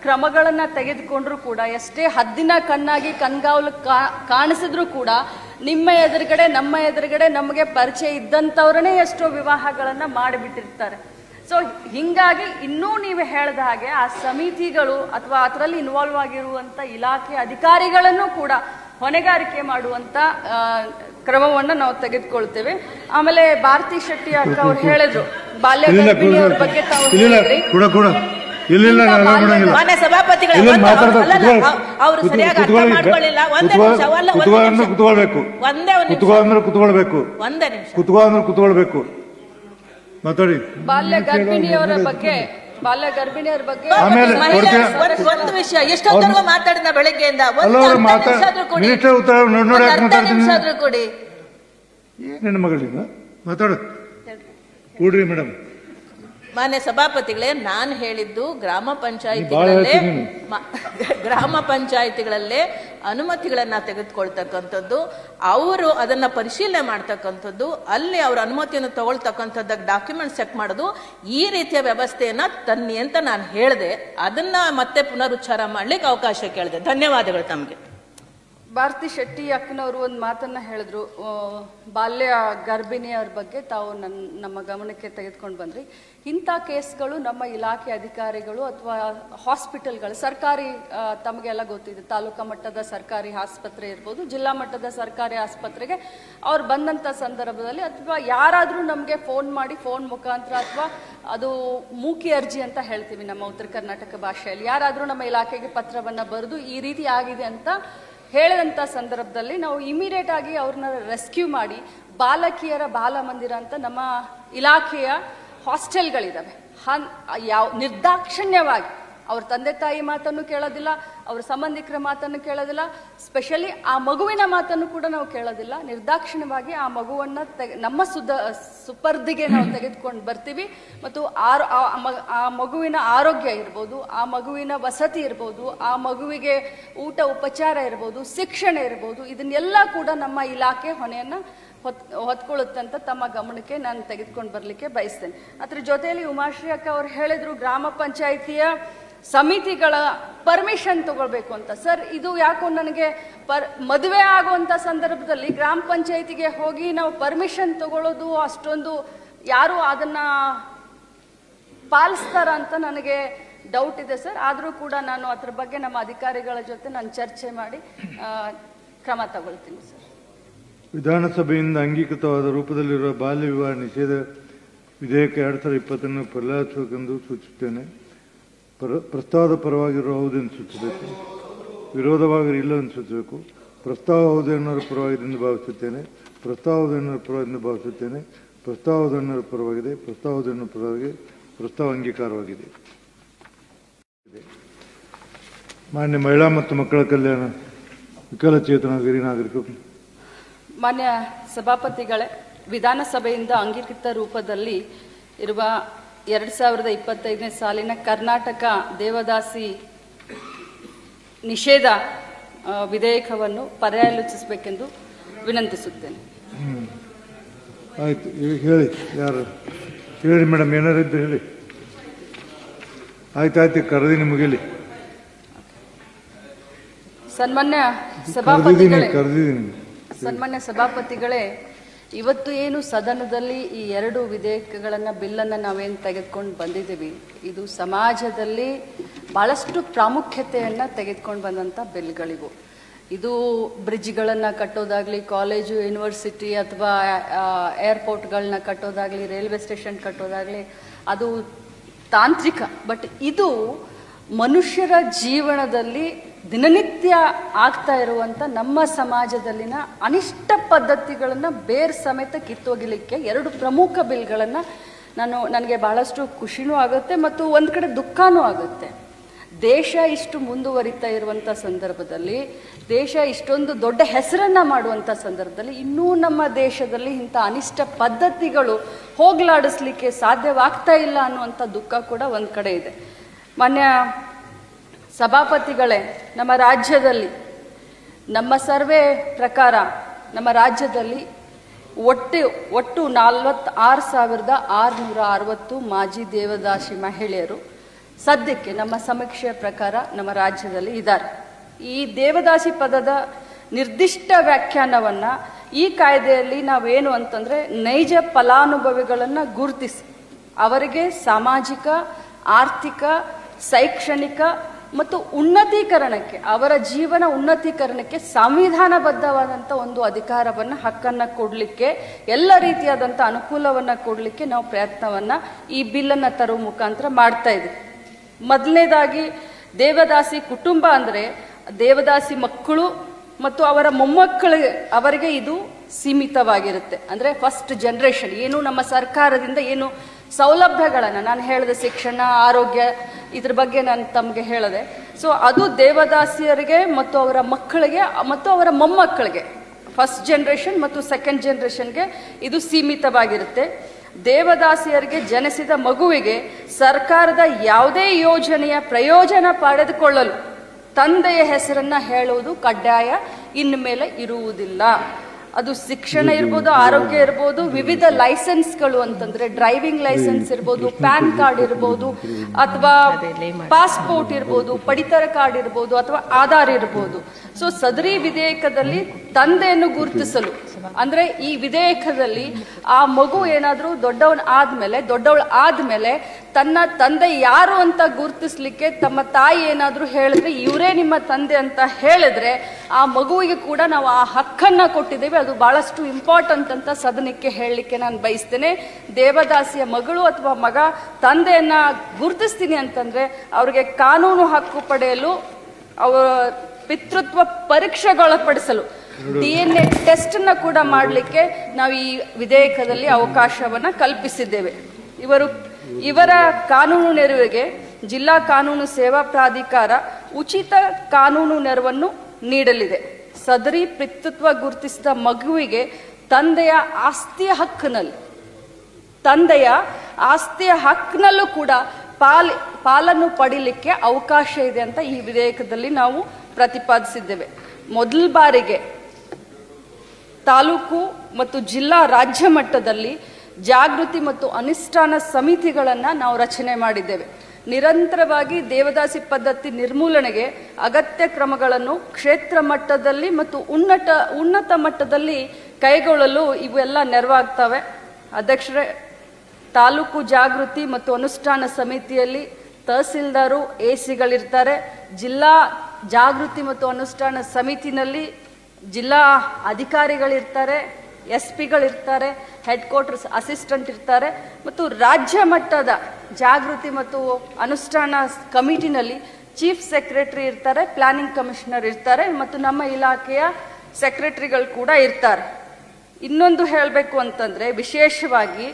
ಕ್ರಮಗಳನ್ನ ತೆಗೆದುಕೊಂಡ್ರು ಕೂಡ, ಎಷ್ಟೇ ಹದ್ದಿನ ಕಣ್ಣಾಗಿ ಕಣ್ಗಾವಲು ಕಾಣಿಸಿದ್ರು ಕೂಡ, ನಿಮ್ಮ ಎದುರುಗಡೆ ನಮ್ಮ ಎದುರುಗಡೆ ನಮಗೆ ಪರಿಚಯ ಇದ್ದಂಥವ್ರನ್ನೇ ಎಷ್ಟೋ ವಿವಾಹಗಳನ್ನ ಮಾಡಿಬಿಟ್ಟಿರ್ತಾರೆ. ಸೊ ಹಿಂಗಾಗಿ ಇನ್ನೂ ನೀವು ಹೇಳಿದ ಹಾಗೆ ಆ ಸಮಿತಿಗಳು ಅಥವಾ ಅದರಲ್ಲಿ ಇನ್ವಾಲ್ವ್ ಆಗಿರುವಂತ ಇಲಾಖೆ ಅಧಿಕಾರಿಗಳನ್ನು ಕೂಡ ಹೊಣೆಗಾರಿಕೆ ಮಾಡುವಂತ ಕ್ರಮವನ್ನ ನಾವು ತೆಗೆದುಕೊಳ್ತೇವೆ. ಆಮೇಲೆ ಭಾರತಿ ಶೆಟ್ಟಿ ಅಕ್ಕ ಅವ್ರು ಹೇಳಿದ್ರು ಬಾಲ್ಯ ಗರ್ಭಿಣಿಯವ್ರ ಬಗ್ಗೆ ತಾವು ಹೇಳಿದ್ರಿ. ಮಾನ್ಯ ಸಭಾಪತಿಗಳು ಅವರು ಸರಿಯಾಗಿ ಅರ್ಥ ಮಾಡ್ಕೊಳ್ಳಿಲ್ಲ. ಒಂದೇ ನಿಮಿಷ ಕುತ್ಕೊಳ್ಬೇಕು ಮಾತಾಡಿ. ಬಾಲ್ಯ ಗರ್ಭಿಣಿಯವರ ಬಗ್ಗೆ ಒಂದು ವಿಷಯ ಎಷ್ಟೊತ್ತರೆಗೂ ಮಾತಾಡಿದ ಬೆಳಗ್ಗೆಯಿಂದ ಕೊಡಿ. ಏನೇನು ಮಗಳಿಂದ ಮಾತಾಡ ಕೂಡ್ರಿ ಮೇಡಮ್. ಮಾನ್ಯ ಸಭಾಪತಿಗಳೇ, ನಾನು ಹೇಳಿದ್ದು ಗ್ರಾಮ ಪಂಚಾಯಿತಿಗಳಲ್ಲೇ ಅನುಮತಿಗಳನ್ನ ತೆಗೆದುಕೊಳ್ತಕ್ಕಂಥದ್ದು, ಅವರು ಅದನ್ನ ಪರಿಶೀಲನೆ ಮಾಡ್ತಕ್ಕಂಥದ್ದು, ಅಲ್ಲಿ ಅವರ ಅನುಮತಿಯನ್ನು ತಗೊಳ್ತಕ್ಕಂಥದ್ದಕ್ಕೆ ಡಾಕ್ಯುಮೆಂಟ್ ಚೆಕ್ ಮಾಡೋದು, ಈ ರೀತಿಯ ವ್ಯವಸ್ಥೆಯನ್ನ ತನ್ನಿ ಅಂತ ನಾನು ಹೇಳಿದೆ. ಅದನ್ನ ಮತ್ತೆ ಪುನರುಚ್ಚಾರ ಮಾಡ್ಲಿಕ್ಕೆ ಅವಕಾಶ ಕೇಳಿದೆ. ಧನ್ಯವಾದಗಳು ತಮಗೆ. ಭಾರತಿ ಶೆಟ್ಟಿ ಅಕ್ಕನವರು ಒಂದು ಮಾತನ್ನ ಹೇಳಿದ್ರು, ಬಾಲ್ಯ ಗರ್ಭಿಣಿಯವ್ರ ಬಗ್ಗೆ ತಾವು ನಮ್ಮ ಗಮನಕ್ಕೆ ತೆಗೆದುಕೊಂಡು ಬಂದ್ರಿ. ಇಂಥ ಕೇಸ್ಗಳು ನಮ್ಮ ಇಲಾಖೆ ಅಧಿಕಾರಿಗಳು ಅಥವಾ ಹಾಸ್ಪಿಟಲ್ಗಳು, ಸರ್ಕಾರಿ ತಮಗೆಲ್ಲ ಗೊತ್ತಿದೆ, ತಾಲೂಕಾ ಮಟ್ಟದ ಸರ್ಕಾರಿ ಆಸ್ಪತ್ರೆ ಇರ್ಬೋದು, ಜಿಲ್ಲಾ ಮಟ್ಟದ ಸರ್ಕಾರಿ ಆಸ್ಪತ್ರೆಗೆ ಅವ್ರು ಬಂದಂಥ ಸಂದರ್ಭದಲ್ಲಿ ಅಥವಾ ಯಾರಾದರೂ ನಮಗೆ ಫೋನ್ ಮಾಡಿ, ಫೋನ್ ಮುಖಾಂತರ ಅಥವಾ ಅದು ಮೂಕಿ ಅರ್ಜಿ ಅಂತ ಹೇಳ್ತೀವಿ ನಮ್ಮ ಉತ್ತರ ಕರ್ನಾಟಕ ಭಾಷೆಯಲ್ಲಿ, ಯಾರಾದರೂ ನಮ್ಮ ಇಲಾಖೆಗೆ ಪತ್ರವನ್ನು ಬರೆದು ಈ ರೀತಿ ಆಗಿದೆ ಅಂತ ಹೇಳಿದಂಥ ಸಂದರ್ಭದಲ್ಲಿ ನಾವು ಇಮಿಡಿಯೇಟ್ ಆಗಿ ಅವ್ರನ್ನ ರೆಸ್ಕ್ಯೂ ಮಾಡಿ ಬಾಲಕಿಯರ ಬಾಲ ಮಂದಿರ ಅಂತ ನಮ್ಮ ಇಲಾಖೆಯ ಹಾಸ್ಟೆಲ್ಗಳಿದ್ದಾವೆ, ನಿರ್ದಾಕ್ಷಿಣ್ಯವಾಗಿ ಅವ್ರ ತಂದೆ ತಾಯಿ ಮಾತನ್ನು ಕೇಳೋದಿಲ್ಲ, ಅವ್ರ ಸಂಬಂಧಿಕರ ಮಾತನ್ನು ಕೇಳೋದಿಲ್ಲ, ಸ್ಪೆಷಲಿ ಆ ಮಗುವಿನ ಮಾತನ್ನು ಕೂಡ ನಾವು ಕೇಳೋದಿಲ್ಲ. ನಿರ್ದಾಕ್ಷಿಣ್ಯವಾಗಿ ಆ ಮಗುವನ್ನ ನಮ್ಮ ಸುಪರ್ದಿಗೆ ನಾವು ತೆಗೆದುಕೊಂಡು ಬರ್ತೀವಿ. ಮತ್ತು ಆ ಮಗುವಿನ ಆರೋಗ್ಯ ಇರ್ಬೋದು, ಆ ಮಗುವಿನ ವಸತಿ ಇರ್ಬೋದು, ಆ ಮಗುವಿಗೆ ಊಟ ಉಪಚಾರ ಇರ್ಬೋದು, ಶಿಕ್ಷಣ ಇರ್ಬೋದು, ಇದನ್ನೆಲ್ಲ ಕೂಡ ನಮ್ಮ ಇಲಾಖೆ ಹೊಣೆಯನ್ನ ಹೊತ್ಕೊಳ್ಳುತ್ತೆ ಅಂತ ತಮ್ಮ ಗಮನಕ್ಕೆ ನಾನು ತೆಗೆದುಕೊಂಡು ಬರಲಿಕ್ಕೆ ಬಯಸ್ತೇನೆ. ಅದ್ರ ಜೊತೆಯಲ್ಲಿ ಉಮಾಶ್ರೀ ಅಕ್ಕ ಅವ್ರು ಹೇಳಿದ್ರು ಗ್ರಾಮ ಪಂಚಾಯಿತಿಯ ಸಮಿತಿಗಳ ಪರ್ಮಿಷನ್ ತಗೊಳ್ಬೇಕು ಅಂತ. ಸರ್, ಇದು ಯಾಕೋ ನನಗೆ ಮದುವೆ ಆಗುವಂತ ಸಂದರ್ಭದಲ್ಲಿ ಗ್ರಾಮ ಪಂಚಾಯಿತಿಗೆ ಹೋಗಿ ನಾವು ಪರ್ಮಿಷನ್ ತಗೊಳ್ಳೋದು ಅಷ್ಟೊಂದು ಯಾರು ಅದನ್ನ ಪಾಲಿಸ್ತಾರ ಅಂತ ನನಗೆ ಡೌಟ್ ಇದೆ ಸರ್. ಆದರೂ ಕೂಡ ನಾನು ಅದ್ರ ಬಗ್ಗೆ ನಮ್ಮ ಅಧಿಕಾರಿಗಳ ಜೊತೆ ನಾನು ಚರ್ಚೆ ಮಾಡಿ ಕ್ರಮ ತಗೊಳ್ತೀನಿ ಸರ್. ವಿಧಾನಸಭೆಯಿಂದ ಅಂಗೀಕೃತವಾದ ರೂಪದಲ್ಲಿರುವ ಬಾಲ್ಯ ವಿವಾಹ ನಿಷೇಧ ವಿಧೇಯಕ 2020 ಪರಿಗಣಿಸಬೇಕೆಂದು ಸೂಚಿಸುತ್ತೇನೆ. ಪ್ರಸ್ತಾವದ ಪರವಾಗಿರುವ ಹೌದೆಂದು ಸೂಚಿಸಬೇಕು, ವಿರೋಧವಾಗಿ ಇಲ್ಲವೆಂದು ಸೂಚಿಸಬೇಕು. ಪ್ರಸ್ತಾವ ಹೌದೆನ್ನೋರ ಪರವಾಗಿದೆ ಭಾವಿಸುತ್ತೇನೆ, ಪ್ರಸ್ತಾವ ಹೌದೆನ್ನೋರ ಪರವಾಗಿ ಭಾವಿಸುತ್ತೇನೆ, ಪ್ರಸ್ತಾವ ಹೌದೆನ್ನೋರ ಪರವಾಗಿದೆ, ಪ್ರಸ್ತಾವ ಹೌದೆನ್ನೋರ ಪರವಾಗಿ, ಪ್ರಸ್ತಾವ ಅಂಗೀಕಾರವಾಗಿದೆ. ಮಾನ್ಯ ಮಹಿಳಾ ಮತ್ತು ಮಕ್ಕಳ ಕಲ್ಯಾಣ ವಿಕಲಚೇತನ ಹಿರಿಯ ನಾಗರಿಕರು. ಮಾನ್ಯ ಸಭಾಪತಿಗಳೇ, ವಿಧಾನಸಭೆಯಿಂದ ಅಂಗೀಕೃತ ರೂಪದಲ್ಲಿ ಇರುವ 2025ನೇ ಸಾಲಿನ ಕರ್ನಾಟಕ ದೇವದಾಸಿ ನಿಷೇಧ ವಿಧೇಯಕವನ್ನು ಪರ್ಯಾಲೋಚಿಸಬೇಕೆಂದು ವಿನಂತಿಸುತ್ತೇನೆ. ಆಯ್ತು, ಈಗ ಹೇಳಿ, ಯಾರು ಹೇಳಿ ಮೇಡಮ್, ಏನಾರಿದ್ದು ಹೇಳಿ. ಆಯ್ತಾಯ್ತು, ಕರೆದಿನಿ, ಮುಗಿಲಿ. ಸನ್ಮಾನ್ಯ ಸಭಾಪತಿಗಳೇ, ಇವತ್ತು ಏನು ಸದನದಲ್ಲಿ ಈ 2 ವಿಧೇಯಕಗಳನ್ನು, ಬಿಲ್ಲನ್ನು ನಾವೇನು ತೆಗೆದುಕೊಂಡು ಬಂದಿದ್ದೀವಿ, ಇದು ಸಮಾಜದಲ್ಲಿ ಬಹಳಷ್ಟು ಪ್ರಾಮುಖ್ಯತೆಯನ್ನು ತೆಗೆದುಕೊಂಡು ಬಂದಂಥ ಬಿಲ್ಗಳಿವು. ಇದು ಬ್ರಿಡ್ಜ್ಗಳನ್ನು ಕಟ್ಟೋದಾಗಲಿ, ಕಾಲೇಜು, ಯೂನಿವರ್ಸಿಟಿ ಅಥವಾ ಏರ್ಪೋರ್ಟ್ಗಳನ್ನ ಕಟ್ಟೋದಾಗಲಿ, ರೈಲ್ವೆ ಸ್ಟೇಷನ್ ಕಟ್ಟೋದಾಗಲಿ, ಅದು ತಾಂತ್ರಿಕ. ಬಟ್ ಇದು ಮನುಷ್ಯರ ಜೀವನದಲ್ಲಿ ದಿನನಿತ್ಯ ಆಗ್ತಾ ಇರುವಂಥ ನಮ್ಮ ಸಮಾಜದಲ್ಲಿನ ಅನಿಷ್ಟ ಪದ್ಧತಿಗಳನ್ನು ಬೇರ್ ಸಮೇತ ಕಿತ್ತೋಗಿಲಿಕ್ಕೆ 2 ಪ್ರಮುಖ ಬಿಲ್ಗಳನ್ನು ನನಗೆ ಬಹಳಷ್ಟು ಖುಷಿನೂ ಆಗುತ್ತೆ ಮತ್ತು ಒಂದು ಕಡೆ ದುಃಖನೂ ಆಗುತ್ತೆ. ದೇಶ ಇಷ್ಟು ಮುಂದುವರಿತಾ ಇರುವಂಥ ಸಂದರ್ಭದಲ್ಲಿ, ದೇಶ ಇಷ್ಟೊಂದು ದೊಡ್ಡ ಹೆಸರನ್ನು ಮಾಡುವಂಥ ಸಂದರ್ಭದಲ್ಲಿ ಇನ್ನೂ ನಮ್ಮ ದೇಶದಲ್ಲಿ ಇಂಥ ಅನಿಷ್ಟ ಪದ್ಧತಿಗಳು ಹೋಗಲಾಡಿಸ್ಲಿಕ್ಕೆ ಸಾಧ್ಯವಾಗ್ತಾ ಇಲ್ಲ ಅನ್ನುವಂಥ ದುಃಖ ಕೂಡ ಒಂದು ಕಡೆ ಇದೆ. ಮಾನ್ಯ ಸಭಾಪತಿಗಳೇ, ನಮ್ಮ ರಾಜ್ಯದಲ್ಲಿ ನಮ್ಮ ಸರ್ವೆ ಪ್ರಕಾರ ನಮ್ಮ ರಾಜ್ಯದಲ್ಲಿ ಒಟ್ಟು 46,660 ಮಾಜಿ ದೇವದಾಸಿ ಮಹಿಳೆಯರು ಸದ್ಯಕ್ಕೆ ನಮ್ಮ ಸಮೀಕ್ಷೆಯ ಪ್ರಕಾರ ನಮ್ಮ ರಾಜ್ಯದಲ್ಲಿ ಇದ್ದಾರೆ. ಈ ದೇವದಾಸಿ ಪದದ ನಿರ್ದಿಷ್ಟ ವ್ಯಾಖ್ಯಾನವನ್ನು ಈ ಕಾಯ್ದೆಯಲ್ಲಿ ನಾವೇನು ಅಂತಂದರೆ, ನೈಜ ಫಲಾನುಭವಿಗಳನ್ನು ಗುರುತಿಸಿ ಅವರಿಗೆ ಸಾಮಾಜಿಕ, ಆರ್ಥಿಕ, ಶೈಕ್ಷಣಿಕ ಮತ್ತು ಉನ್ನತೀಕರಣಕ್ಕೆ, ಅವರ ಜೀವನ ಉನ್ನತೀಕರಣಕ್ಕೆ ಸಂವಿಧಾನಬದ್ಧವಾದಂಥ ಒಂದು ಅಧಿಕಾರವನ್ನು, ಹಕ್ಕನ್ನು ಕೊಡಲಿಕ್ಕೆ, ಎಲ್ಲ ರೀತಿಯಾದಂಥ ಅನುಕೂಲವನ್ನು ಕೊಡಲಿಕ್ಕೆ ನಾವು ಪ್ರಯತ್ನವನ್ನು ಈ ಬಿಲ್ಲನ್ನು ತರುವ ಮುಖಾಂತರ ಮಾಡ್ತಾ ಇದ್ದೀವಿ. ಮೊದಲನೇದಾಗಿ ದೇವದಾಸಿ ಕುಟುಂಬ ಅಂದರೆ ದೇವದಾಸಿ ಮಕ್ಕಳು ಮತ್ತು ಅವರ ಮೊಮ್ಮಕ್ಕಳಿಗೆ ಅವರಿಗೆ ಇದು ಸೀಮಿತವಾಗಿರುತ್ತೆ. ಅಂದರೆ ಫಸ್ಟ್ ಜನರೇಷನ್ ಏನು ನಮ್ಮ ಸರ್ಕಾರದಿಂದ ಏನು ಸೌಲಭ್ಯಗಳನ್ನು ನಾನು ಹೇಳಿದೆ, ಶಿಕ್ಷಣ, ಆರೋಗ್ಯ, ಇದ್ರ ಬಗ್ಗೆ ನಾನು ತಮಗೆ ಹೇಳಿದೆ. ಸೊ ಅದು ದೇವದಾಸಿಯರಿಗೆ ಮತ್ತು ಅವರ ಮಕ್ಕಳಿಗೆ ಮತ್ತು ಅವರ ಮೊಮ್ಮಕ್ಕಳಿಗೆ, ಫಸ್ಟ್ ಜನರೇಷನ್ ಮತ್ತು ಸೆಕೆಂಡ್ ಜನರೇಷನ್ಗೆ ಇದು ಸೀಮಿತವಾಗಿರುತ್ತೆ. ದೇವದಾಸಿಯರಿಗೆ ಜನಿಸಿದ ಮಗುವಿಗೆ ಸರ್ಕಾರದ ಯಾವುದೇ ಯೋಜನೆಯ ಪ್ರಯೋಜನ ಪಡೆದುಕೊಳ್ಳಲು ತಂದೆಯ ಹೆಸರನ್ನ ಹೇಳುವುದು ಕಡ್ಡಾಯ ಇನ್ಮೇಲೆ ಇರುವುದಿಲ್ಲ. ಅದು ಶಿಕ್ಷಣ ಇರ್ಬೋದು, ಆರೋಗ್ಯ ಇರ್ಬೋದು, ವಿವಿಧ ಲೈಸೆನ್ಸ್ಗಳು ಅಂತಂದ್ರೆ ಡ್ರೈವಿಂಗ್ ಲೈಸೆನ್ಸ್ ಇರ್ಬೋದು, ಪ್ಯಾನ್ ಕಾರ್ಡ್ ಇರ್ಬೋದು, ಅಥವಾ ಪಾಸ್ಪೋರ್ಟ್ ಇರ್ಬೋದು, ಪಡಿತರ ಕಾರ್ಡ್ ಇರ್ಬೋದು, ಅಥವಾ ಆಧಾರ್ ಇರ್ಬೋದು. ಸೊ ಸದರಿ ವಿಧೇಯಕದಲ್ಲಿ ತಂದೆಯನ್ನು ಗುರುತಿಸಲು, ಅಂದ್ರೆ ಈ ವಿಧೇಯಕದಲ್ಲಿ ಆ ಮಗು ಏನಾದ್ರೂ ದೊಡ್ಡವಳು ಆದ್ಮೇಲೆ ತನ್ನ ತಂದೆ ಯಾರು ಅಂತ ಗುರುತಿಸ್ಲಿಕ್ಕೆ ತಮ್ಮ ತಾಯಿ ಏನಾದ್ರೂ ಹೇಳಿದ್ರೆ ಇವರೇ ನಿಮ್ಮ ತಂದೆ ಅಂತ ಹೇಳಿದ್ರೆ ಆ ಮಗುವಿಗೆ ಕೂಡ ನಾವು ಆ ಹಕ್ಕನ್ನ ಕೊಟ್ಟಿದ್ದೇವೆ. ಅದು ಬಹಳಷ್ಟು ಇಂಪಾರ್ಟೆಂಟ್ ಅಂತ ಸದನಕ್ಕೆ ಹೇಳಲಿಕ್ಕೆ ನಾನು ಬಯಸ್ತೇನೆ. ದೇವದಾಸಿಯ ಮಗಳು ಅಥವಾ ಮಗ ತಂದೆಯನ್ನ ಗುರುತಿಸ್ತೀನಿ ಅಂತಂದ್ರೆ ಅವ್ರಿಗೆ ಕಾನೂನು ಹಕ್ಕು ಪಡೆಯಲು, ಅವರ ಪಿತೃತ್ವ ಪರೀಕ್ಷೆಗೊಳಪಡಿಸಲು, DNA ಟೆಸ್ಟ್ ನ ಕೂಡ ಮಾಡಲಿಕ್ಕೆ ನಾವು ಈ ವಿಧೇಯಕದಲ್ಲಿ ಅವಕಾಶವನ್ನ ಕಲ್ಪಿಸಿದ್ದೇವೆ. ಇವರ ಕಾನೂನು ನೆರವಿಗೆ ಜಿಲ್ಲಾ ಕಾನೂನು ಸೇವಾ ಪ್ರಾಧಿಕಾರ ಉಚಿತ ಕಾನೂನು ನೆರವನ್ನು ನೀಡಲಿದೆ. ಸದರಿ ಪಿತೃತ್ವ ಗುರುತಿಸಿದ ಮಗುವಿಗೆ ತಂದೆಯ ಆಸ್ತಿಯ ಹಕ್ಕಿನಲ್ಲೂ ಕೂಡ ಪಾಲನ್ನು ಪಡೀಲಿಕ್ಕೆ ಅವಕಾಶ ಇದೆ ಅಂತ ಈ ವಿಧೇಯಕದಲ್ಲಿ ನಾವು ಪ್ರತಿಪಾದಿಸಿದ್ದೇವೆ. ಮೊದಲ ಬಾರಿಗೆ ತಾಲೂಕು ಮತ್ತು ಜಿಲ್ಲಾ, ರಾಜ್ಯ ಮಟ್ಟದಲ್ಲಿ ಜಾಗೃತಿ ಮತ್ತು ಅನುಷ್ಠಾನ ಸಮಿತಿಗಳನ್ನು ನಾವು ರಚನೆ ಮಾಡಿದ್ದೇವೆ. ನಿರಂತರವಾಗಿ ದೇವದಾಸಿ ಪದ್ಧತಿ ನಿರ್ಮೂಲನೆಗೆ ಅಗತ್ಯ ಕ್ರಮಗಳನ್ನು ಕ್ಷೇತ್ರ ಮಟ್ಟದಲ್ಲಿ ಮತ್ತು ಉನ್ನತ ಮಟ್ಟದಲ್ಲಿ ಕೈಗೊಳ್ಳಲು ಇವೆಲ್ಲ ನೆರವಾಗ್ತವೆ. ಅಧ್ಯಕ್ಷರೇ, ತಾಲೂಕು ಜಾಗೃತಿ ಮತ್ತು ಅನುಷ್ಠಾನ ಸಮಿತಿಯಲ್ಲಿ ತಹಸೀಲ್ದಾರು, ಎಸಿಗಳಿರ್ತಾರೆ. ಜಿಲ್ಲಾ ಜಾಗೃತಿ ಮತ್ತು ಅನುಷ್ಠಾನ ಸಮಿತಿನಲ್ಲಿ ಜಿಲ್ಲಾ ಅಧಿಕಾರಿಗಳಿರ್ತಾರೆ, SP ಗಳಿರ್ತಾರೆ, ಹೆಡ್ ಕ್ವಾರ್ಟರ್ಸ್ ಅಸಿಸ್ಟೆಂಟ್ ಇರ್ತಾರೆ, ಮತ್ತು ರಾಜ್ಯ ಮಟ್ಟದ ಜಾಗೃತಿ ಮತ್ತು ಅನುಷ್ಠಾನ ಕಮಿಟಿನಲ್ಲಿ ಚೀಫ್ ಸೆಕ್ರೆಟರಿ ಇರ್ತಾರೆ, ಪ್ಲಾನಿಂಗ್ ಕಮಿಷನರ್ ಇರ್ತಾರೆ, ಮತ್ತು ನಮ್ಮ ಇಲಾಖೆಯ ಸೆಕ್ರೆಟರಿಗಳು ಕೂಡ ಇರ್ತಾರೆ. ಇನ್ನೊಂದು ಹೇಳಬೇಕು ಅಂತಂದ್ರೆ, ವಿಶೇಷವಾಗಿ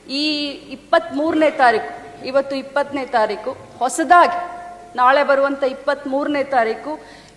ಈ 23ನೇ ತಾರೀಕು, ಇವತ್ತು 20ನೇ ತಾರೀಕು, ಹೊಸದಾಗಿ ನಾಳೆ ಬರುವಂತ 23ನೇ ತಾರೀಕು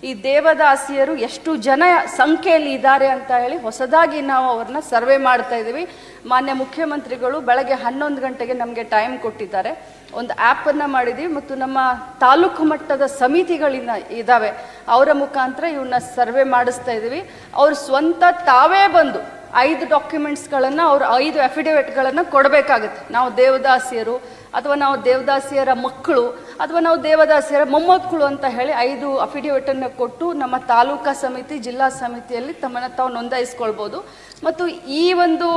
ಈ ದೇವದಾಸಿಯರು ಎಷ್ಟು ಜನ ಸಂಖ್ಯೆಯಲ್ಲಿ ಇದ್ದಾರೆ ಅಂತ ಹೇಳಿ ಹೊಸದಾಗಿ ನಾವು ಅವ್ರನ್ನ ಸರ್ವೆ ಮಾಡ್ತಾ ಇದ್ದೀವಿ. ಮಾನ್ಯ ಮುಖ್ಯಮಂತ್ರಿಗಳು ಬೆಳಗ್ಗೆ 11 ಗಂಟೆಗೆ ನಮಗೆ ಟೈಮ್ ಕೊಟ್ಟಿದ್ದಾರೆ. ಒಂದು ಆ್ಯಪನ್ನು ಮಾಡಿದ್ದೀವಿ ಮತ್ತು ನಮ್ಮ ತಾಲೂಕು ಮಟ್ಟದ ಸಮಿತಿಗಳಿಂದ ಇದ್ದಾವೆ, ಅವರ ಮುಖಾಂತರ ಇವನ್ನ ಸರ್ವೆ ಮಾಡಿಸ್ತಾ ಇದ್ದೀವಿ. ಅವ್ರು ಸ್ವಂತ ತಾವೇ ಬಂದು 5 ಡಾಕ್ಯುಮೆಂಟ್ಸ್ಗಳನ್ನು, ಅವ್ರು 5 ಅಫಿಡೇವಿಟ್ಗಳನ್ನು ಕೊಡಬೇಕಾಗುತ್ತೆ. ನಾವು ದೇವದಾಸಿಯರು ಅಥವಾ ನಾವು ದೇವದಾಸಿಯರ ಮಕ್ಕಳು ಅಥವಾ ನಾವು ದೇವದಾಸಿಯರ ಮೊಮ್ಮಕ್ಕಳು ಅಂತ ಹೇಳಿ 5 ಅಫಿಡೇವಿಟನ್ನು ಕೊಟ್ಟು ನಮ್ಮ ತಾಲೂಕಾ ಸಮಿತಿ, ಜಿಲ್ಲಾ ಸಮಿತಿಯಲ್ಲಿ ತಮ್ಮನ್ನು ತಾವು ನೋಂದಾಯಿಸ್ಕೊಳ್ಬೋದು. ಮತ್ತು ಈ ಒಂದು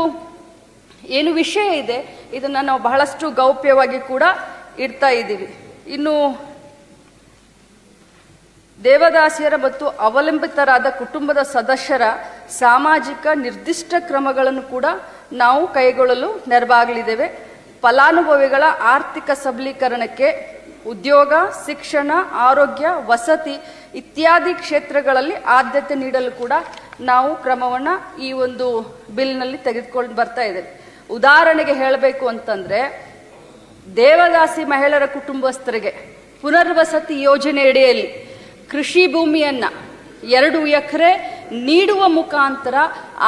ಏನು ವಿಷಯ ಇದೆ ಇದನ್ನು ನಾವು ಬಹಳಷ್ಟು ಗೌಪ್ಯವಾಗಿ ಕೂಡ ಇಡ್ತಾ ಇದ್ದೀವಿ. ಇನ್ನು ದೇವದಾಸಿಯರ ಮತ್ತು ಅವಲಂಬಿತರಾದ ಕುಟುಂಬದ ಸದಸ್ಯರ ಸಾಮಾಜಿಕ ನಿರ್ದಿಷ್ಟ ಕ್ರಮಗಳನ್ನು ಕೂಡ ನಾವು ಕೈಗೊಳ್ಳಲು ನೆರವಾಗಲಿದ್ದೇವೆ. ಫಲಾನುಭವಿಗಳ ಆರ್ಥಿಕ ಸಬಲೀಕರಣಕ್ಕೆ ಉದ್ಯೋಗ, ಶಿಕ್ಷಣ, ಆರೋಗ್ಯ, ವಸತಿ ಇತ್ಯಾದಿ ಕ್ಷೇತ್ರಗಳಲ್ಲಿ ಆದ್ಯತೆ ನೀಡಲು ಕೂಡ ನಾವು ಕ್ರಮವನ್ನು ಈ ಒಂದು ಬಿಲ್ನಲ್ಲಿ ತೆಗೆದುಕೊಂಡು ಬರ್ತಾ ಇದ್ದೇವೆ. ಉದಾಹರಣೆಗೆ ಹೇಳಬೇಕು ಅಂತಂದ್ರೆ, ದೇವದಾಸಿ ಮಹಿಳೆಯರ ಕುಟುಂಬಸ್ಥರಿಗೆ ಪುನರ್ವಸತಿ ಯೋಜನೆ ಅಡಿಯಲ್ಲಿ ಕೃಷಿ ಭೂಮಿಯನ್ನ 2 ಎಕರೆ ನೀಡುವ ಮುಖಾಂತರ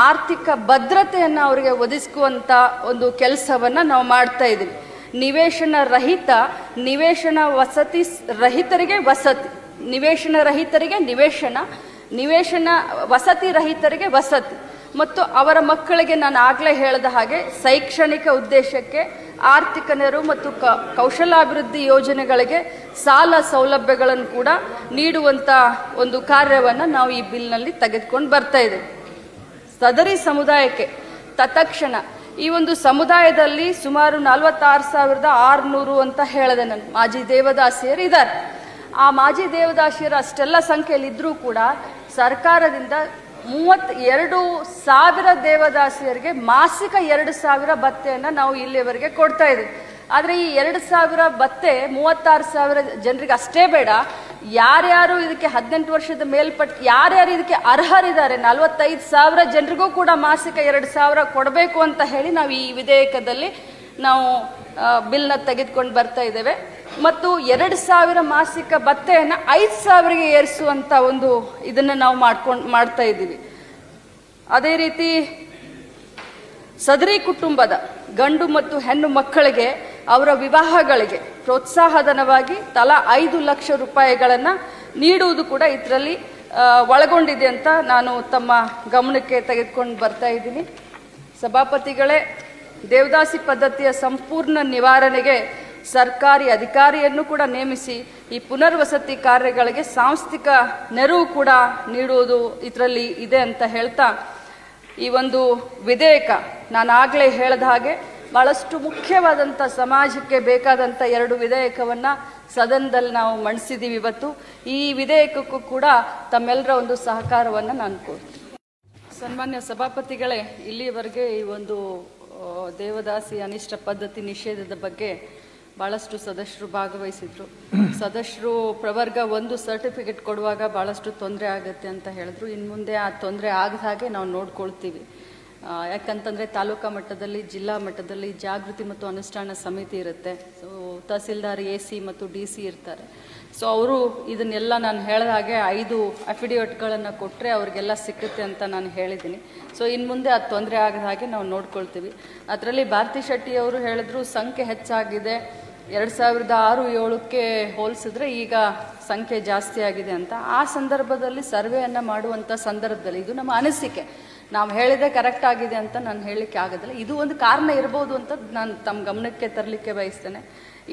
ಆರ್ಥಿಕ ಭದ್ರತೆಯನ್ನು ಅವರಿಗೆ ಒದಗಿಸುವಂತ ಒಂದು ಕೆಲಸವನ್ನ ನಾವು ಮಾಡ್ತಾ ಇದ್ದೀವಿ. ನಿವೇಶನ ರಹಿತ, ನಿವೇಶನ ವಸತಿ ರಹಿತರಿಗೆ ವಸತಿ, ನಿವೇಶನ ರಹಿತರಿಗೆ ನಿವೇಶನ, ನಿವೇಶನ ವಸತಿ ರಹಿತರಿಗೆ ವಸತಿ ಮತ್ತು ಅವರ ಮಕ್ಕಳಿಗೆ ನಾನು ಆಗಲೇ ಹೇಳಿದ ಹಾಗೆ ಶೈಕ್ಷಣಿಕ ಉದ್ದೇಶಕ್ಕೆ ಆರ್ಥಿಕ ನೆರವು ಮತ್ತು ಕೌಶಲಾಭಿವೃದ್ಧಿ ಯೋಜನೆಗಳಿಗೆ ಸಾಲ ಸೌಲಭ್ಯಗಳನ್ನು ಕೂಡ ನೀಡುವಂತ ಒಂದು ಕಾರ್ಯವನ್ನು ನಾವು ಈ ಬಿಲ್ನಲ್ಲಿ ತೆಗೆದುಕೊಂಡು ಬರ್ತಾ ಇದ್ದೇವೆ. ಸದರಿ ಸಮುದಾಯಕ್ಕೆ ತತ್ಕ್ಷಣ ಈ ಒಂದು ಸಮುದಾಯದಲ್ಲಿ ಸುಮಾರು 46,600 ಅಂತ ಹೇಳಿದೆ ನಾನು ಮಾಜಿ ದೇವದಾಸಿಯರು ಇದ್ದಾರೆ. ಆ ಮಾಜಿ ದೇವದಾಸಿಯರು ಅಷ್ಟೆಲ್ಲ ಸಂಖ್ಯೆಯಲ್ಲಿ ಇದ್ರೂ ಕೂಡ ಸರ್ಕಾರದಿಂದ 32,000 ದೇವದಾಸಿಯರಿಗೆ ಮಾಸಿಕ 2,000 ಭತ್ಯೆಯನ್ನು ನಾವು ಇಲ್ಲಿಯವರೆಗೆ ಕೊಡ್ತಾ ಇದ್ದೀವಿ. ಆದರೆ ಈ 2,000 ಭತ್ಯೆ 36,000 ಜನರಿಗೆ ಅಷ್ಟೇ ಬೇಡ, ಯಾರ್ಯಾರು ಇದಕ್ಕೆ 18 ವರ್ಷದ ಮೇಲ್ಪಟ್ಟು ಯಾರ್ಯಾರು ಇದಕ್ಕೆ ಅರ್ಹರಿದ್ದಾರೆ 45,000 ಜನರಿಗೂ ಕೂಡ ಮಾಸಿಕ 2,000 ಕೊಡಬೇಕು ಅಂತ ಹೇಳಿ ನಾವು ಈ ವಿಧೇಯಕದಲ್ಲಿ ನಾವು ಬಿಲ್ನ ತೆಗೆದುಕೊಂಡು ಬರ್ತಾ ಇದ್ದೇವೆ. ಮತ್ತು 2,000 ಮಾಸಿಕ ಭತ್ಯೆಯನ್ನು 5,000ಗೆ ಏರಿಸುವಂತ ಒಂದು ಇದನ್ನ ನಾವು ಮಾಡ್ತಾ ಇದ್ದೀವಿ. ಅದೇ ರೀತಿ ಸದರಿ ಕುಟುಂಬದ ಗಂಡು ಮತ್ತು ಹೆಣ್ಣು ಮಕ್ಕಳಿಗೆ ಅವರ ವಿವಾಹಗಳಿಗೆ ಪ್ರೋತ್ಸಾಹಧನವಾಗಿ ತಲಾ 5 ಲಕ್ಷ ರೂಪಾಯಿಗಳನ್ನ ನೀಡುವುದು ಕೂಡ ಇದರಲ್ಲಿ ಒಳಗೊಂಡಿದೆ ಅಂತ ನಾನು ತಮ್ಮ ಗಮನಕ್ಕೆ ತೆಗೆದುಕೊಂಡು ಬರ್ತಾ ಇದ್ದೀನಿ. ಸಭಾಪತಿಗಳೇ, ದೇವದಾಸಿ ಪದ್ಧತಿಯ ಸಂಪೂರ್ಣ ನಿವಾರಣೆಗೆ ಸರ್ಕಾರಿ ಅಧಿಕಾರಿಯನ್ನು ಕೂಡ ನೇಮಿಸಿ ಈ ಪುನರ್ವಸತಿ ಕಾರ್ಯಗಳಿಗೆ ಸಾಂಸ್ಥಿಕ ನೆರವು ಕೂಡ ನೀಡುವುದು ಇದರಲ್ಲಿ ಇದೆ ಅಂತ ಹೇಳ್ತಾ, ಈ ಒಂದು ವಿಧೇಯಕ ನಾನು ಆಗಲೇ ಹೇಳಿದ ಹಾಗೆ ಬಹಳಷ್ಟು ಮುಖ್ಯವಾದಂಥ ಸಮಾಜಕ್ಕೆ ಬೇಕಾದಂಥ 2 ವಿಧೇಯಕವನ್ನು ಸದನದಲ್ಲಿ ನಾವು ಮಂಡಿಸಿದ್ದೀವಿ ಇವತ್ತು. ಈ ವಿಧೇಯಕಕ್ಕೂ ಕೂಡ ತಮ್ಮೆಲ್ಲರ ಒಂದು ಸಹಕಾರವನ್ನು ನಾನು ಕೋರ್ತೀನಿ. ಸನ್ಮಾನ್ಯ ಸಭಾಪತಿಗಳೇ, ಇಲ್ಲಿಯವರೆಗೆ ಈ ಒಂದು ದೇವದಾಸಿ ಅನಿಷ್ಟ ಪದ್ಧತಿ ನಿಷೇಧದ ಬಗ್ಗೆ ಭಾಳಷ್ಟು ಸದಸ್ಯರು ಭಾಗವಹಿಸಿದ್ರು. ಸದಸ್ಯರು ಪ್ರವರ್ಗ 1 ಸರ್ಟಿಫಿಕೇಟ್ ಕೊಡುವಾಗ ಭಾಳಷ್ಟು ತೊಂದರೆ ಆಗುತ್ತೆ ಅಂತ ಹೇಳಿದ್ರು. ಇನ್ನು ಮುಂದೆ ಆ ತೊಂದರೆ ಆಗದ ಹಾಗೆ ನಾವು ನೋಡ್ಕೊಳ್ತೀವಿ. ಯಾಕಂತಂದರೆ ತಾಲೂಕಾ ಮಟ್ಟದಲ್ಲಿ, ಜಿಲ್ಲಾ ಮಟ್ಟದಲ್ಲಿ ಜಾಗೃತಿ ಮತ್ತು ಅನುಷ್ಠಾನ ಸಮಿತಿ ಇರುತ್ತೆ. ಸೊ ತಹಸೀಲ್ದಾರ್, AC ಮತ್ತು DC ಇರ್ತಾರೆ. ಸೊ ಅವರು ಇದನ್ನೆಲ್ಲ ನಾನು ಹೇಳಿದ ಹಾಗೆ 5 ಅಫಿಡೇವಿಟ್ಗಳನ್ನು ಕೊಟ್ಟರೆ ಅವ್ರಿಗೆಲ್ಲ ಸಿಕ್ಕುತ್ತೆ ಅಂತ ನಾನು ಹೇಳಿದ್ದೀನಿ. ಸೊ ಇನ್ನು ಮುಂದೆ ಅದು ತೊಂದರೆ ಆಗದ ಹಾಗೆ ನಾವು ನೋಡ್ಕೊಳ್ತೀವಿ. ಅದರಲ್ಲಿ ಭಾರತಿ ಶೆಟ್ಟಿ ಅವರು ಹೇಳಿದ್ರು ಸಂಖ್ಯೆ ಹೆಚ್ಚಾಗಿದೆ, 2006-07ಕ್ಕೆ ಹೋಲಿಸಿದ್ರೆ ಈಗ ಸಂಖ್ಯೆ ಜಾಸ್ತಿ ಆಗಿದೆ ಅಂತ. ಆ ಸಂದರ್ಭದಲ್ಲಿ ಸರ್ವೆಯನ್ನು ಮಾಡುವಂಥ ಸಂದರ್ಭದಲ್ಲಿ ಇದು ನಮ್ಮ ಅನಿಸಿಕೆ, ನಾವು ಹೇಳಿದೆ ಕರೆಕ್ಟ್ ಆಗಿದೆ ಅಂತ ನಾನು ಹೇಳಲಿಕ್ಕೆ ಆಗೋದಿಲ್ಲ. ಇದು ಒಂದು ಕಾರಣ ಇರ್ಬೋದು ಅಂತ ನಾನು ತಮ್ಮ ಗಮನಕ್ಕೆ ತರಲಿಕ್ಕೆ ಬಯಸ್ತೇನೆ.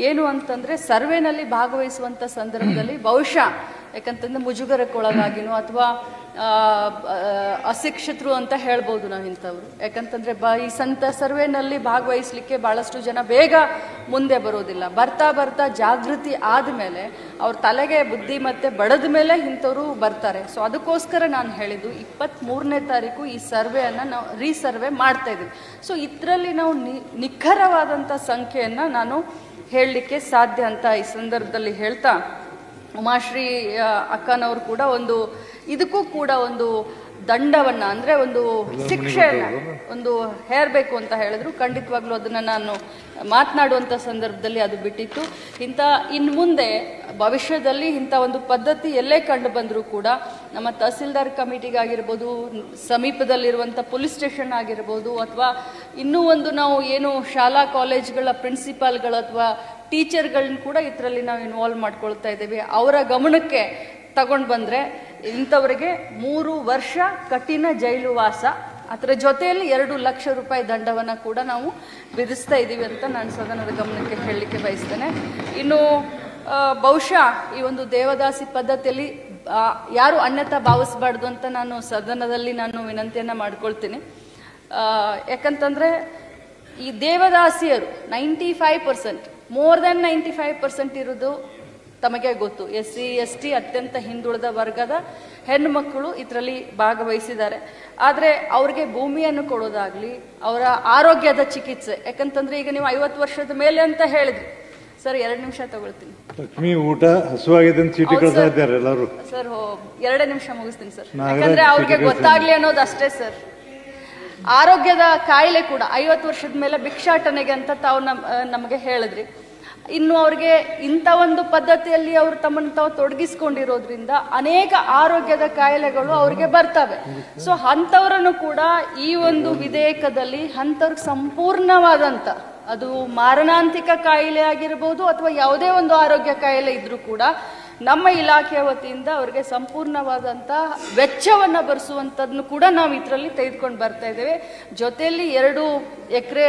ಏನು ಅಂತಂದರೆ, ಸರ್ವೆನಲ್ಲಿ ಭಾಗವಹಿಸುವಂಥ ಸಂದರ್ಭದಲ್ಲಿ ಬಹುಶಃ ಯಾಕಂತಂದ್ರೆ ಮುಜುಗರಕ್ಕೊಳಗಾಗಿನೋ ಅಥವಾ ಅಶಿಕ್ಷಿತರು ಅಂತ ಹೇಳ್ಬೋದು ನಾವು ಇಂಥವ್ರು. ಯಾಕಂತಂದರೆ ಈ ಸರ್ವೆನಲ್ಲಿ ಭಾಗವಹಿಸಲಿಕ್ಕೆ ಭಾಳಷ್ಟು ಜನ ಬೇಗ ಮುಂದೆ ಬರೋದಿಲ್ಲ. ಬರ್ತಾ ಬರ್ತಾ ಜಾಗೃತಿ ಆದಮೇಲೆ ಅವ್ರ ತಲೆಗೆ ಬುದ್ಧಿ ಮತ್ತೆ ಬಡದ ಮೇಲೆ ಇಂಥವ್ರು ಬರ್ತಾರೆ. ಸೊ ಅದಕ್ಕೋಸ್ಕರ ನಾನು ಹೇಳಿದ್ದು 23ನೇ ತಾರೀಕು ಈ ಸರ್ವೆಯನ್ನು ನಾವು ರೀಸರ್ವೆ ಮಾಡ್ತಾ ಇದ್ದೀವಿ. ಸೊ ಇದರಲ್ಲಿ ನಾವು ನಿಖರವಾದಂಥ ಸಂಖ್ಯೆಯನ್ನು ನಾನು ಹೇಳಲಿಕ್ಕೆ ಸಾಧ್ಯ ಅಂತ ಈ ಸಂದರ್ಭದಲ್ಲಿ ಹೇಳ್ತಾ, ಉಮಾಶ್ರೀ ಅಕ್ಕನವರು ಕೂಡ ಇದಕ್ಕೂ ಕೂಡ ಒಂದು ದಂಡವನ್ನ ಅಂದ್ರೆ ಒಂದು ಶಿಕ್ಷೆಯನ್ನ ಒಂದು ಹೇರಬೇಕು ಅಂತ ಹೇಳಿದ್ರು. ಖಂಡಿತವಾಗ್ಲೂ ಅದನ್ನ ನಾನು ಮಾತನಾಡುವಂಥ ಸಂದರ್ಭದಲ್ಲಿ ಅದು ಬಿಟ್ಟಿತ್ತು. ಇನ್ನು ಮುಂದೆ ಭವಿಷ್ಯದಲ್ಲಿ ಇಂಥ ಒಂದು ಪದ್ಧತಿ ಎಲ್ಲೇ ಕಂಡು ಬಂದರೂ ಕೂಡ ನಮ್ಮ ತಹಸೀಲ್ದಾರ್ ಕಮಿಟಿಗಾಗಿರ್ಬೋದು, ಸಮೀಪದಲ್ಲಿರುವಂಥ ಪೊಲೀಸ್ ಸ್ಟೇಷನ್ ಆಗಿರ್ಬೋದು, ಅಥವಾ ಇನ್ನೂ ಒಂದು ನಾವು ಏನು ಶಾಲಾ ಕಾಲೇಜ್ಗಳ ಪ್ರಿನ್ಸಿಪಾಲ್ಗಳು ಅಥವಾ ಟೀಚರ್ಗಳನ್ನ ಕೂಡ ಇದರಲ್ಲಿ ನಾವು ಇನ್ವಾಲ್ವ್ ಮಾಡ್ಕೊಳ್ತಾ ಇದ್ದೀವಿ. ಅವರ ಗಮನಕ್ಕೆ ತಗೊಂಡು ಬಂದರೆ ಇಂಥವರಿಗೆ 3 ವರ್ಷ ಕಠಿಣ ಜೈಲು ವಾಸ, ಅದರ ಜೊತೆಯಲ್ಲಿ 2 ಲಕ್ಷ ರೂಪಾಯಿ ದಂಡವನ್ನು ಕೂಡ ನಾವು ವಿಧಿಸ್ತಾ ಇದ್ದೀವಿ ಅಂತ ನಾನು ಸದನದ ಗಮನಕ್ಕೆ ಹೇಳಲಿಕ್ಕೆ ಬಯಸ್ತೇನೆ. ಇನ್ನು ಬಹುಶಃ ಈ ಒಂದು ದೇವದಾಸಿ ಪದ್ಧತಿಯಲ್ಲಿ ಯಾರು ಅನ್ಯತಾ ಭಾವಿಸಬಾರ್ದು ಅಂತ ನಾನು ಸದನದಲ್ಲಿ ನಾನು ವಿನಂತಿಯನ್ನು ಮಾಡ್ಕೊಳ್ತೀನಿ. ಯಾಕಂತಂದರೆ ಈ ದೇವದಾಸಿಯರು 95%, ಮೋರ್ ದೆನ್ 95% ಇರೋದು ತಮಗೆ ಗೊತ್ತು. SC ST ಅತ್ಯಂತ ಹಿಂದುಳಿದ ವರ್ಗದ ಹೆಣ್ಣು ಮಕ್ಕಳು ಇದರಲ್ಲಿ ಭಾಗವಹಿಸಿದ್ದಾರೆ. ಆದರೆ ಅವ್ರಿಗೆ ಭೂಮಿಯನ್ನು ಕೊಡೋದಾಗ್ಲಿ, ಅವರ ಆರೋಗ್ಯದ ಚಿಕಿತ್ಸೆ, ಯಾಕಂತಂದ್ರೆ ಈಗ ನೀವು 50 ವರ್ಷದ ಮೇಲೆ ಅಂತ ಹೇಳಿದ್ರಿ ಸರ್. 2 ನಿಮಿಷ ತಗೊಳ್ತೀನಿ. ಲಕ್ಷ್ಮಿ ಊಟ ಹಸುವಾಗಿದೆ ಅಂತ ಚೀಟಿ ಕಳ್ತಾ ಇದ್ದಾರೆ ಎಲ್ಲರೂ. ಸರ್ 2 ನಿಮಿಷ ಮುಗಿಸ್ತೀನಿ ಸರ್, ಯಾಕಂದ್ರೆ ಅವ್ರಿಗೆ ಗೊತ್ತಾಗ್ಲಿ ಅನ್ನೋದು ಅಷ್ಟೇ ಸರ್. ಆರೋಗ್ಯದ ಕಾಯಿಲೆ ಕೂಡ 50 ವರ್ಷದ ಮೇಲೆ ಭಿಕ್ಷಾಟನೆಗೆ ಅಂತ ತಾವು ನಮಗೆ ಹೇಳಿದ್ರಿ. ಇನ್ನು ಅವ್ರಿಗೆ ಇಂಥ ಒಂದು ಪದ್ಧತಿಯಲ್ಲಿ ಅವರು ತಮ್ಮನ್ನು ತಾವು ತೊಡಗಿಸ್ಕೊಂಡಿರೋದ್ರಿಂದ ಅನೇಕ ಆರೋಗ್ಯದ ಕಾಯಿಲೆಗಳು ಅವ್ರಿಗೆ ಬರ್ತವೆ. ಸೊ ಅಂಥವರನ್ನು ಕೂಡ ಈ ಒಂದು ವಿಧೇಯಕದಲ್ಲಿ ಅಂಥವ್ರಿಗೆ ಸಂಪೂರ್ಣವಾದಂಥ, ಅದು ಮಾರಣಾಂತಿಕ ಕಾಯಿಲೆ ಆಗಿರ್ಬೋದು ಅಥವಾ ಯಾವುದೇ ಒಂದು ಆರೋಗ್ಯ ಕಾಯಿಲೆ ಇದ್ರೂ ಕೂಡ ನಮ್ಮ ಇಲಾಖೆಯ ವತಿಯಿಂದ ಅವರಿಗೆ ಸಂಪೂರ್ಣವಾದಂಥ ವೆಚ್ಚವನ್ನು ಭರಿಸುವಂಥದ್ದನ್ನು ಕೂಡ ನಾವು ಇದರಲ್ಲಿ ತೆಗೆದುಕೊಂಡು ಬರ್ತಾ ಇದ್ದೇವೆ. ಜೊತೆಯಲ್ಲಿ 2 ಎಕರೆ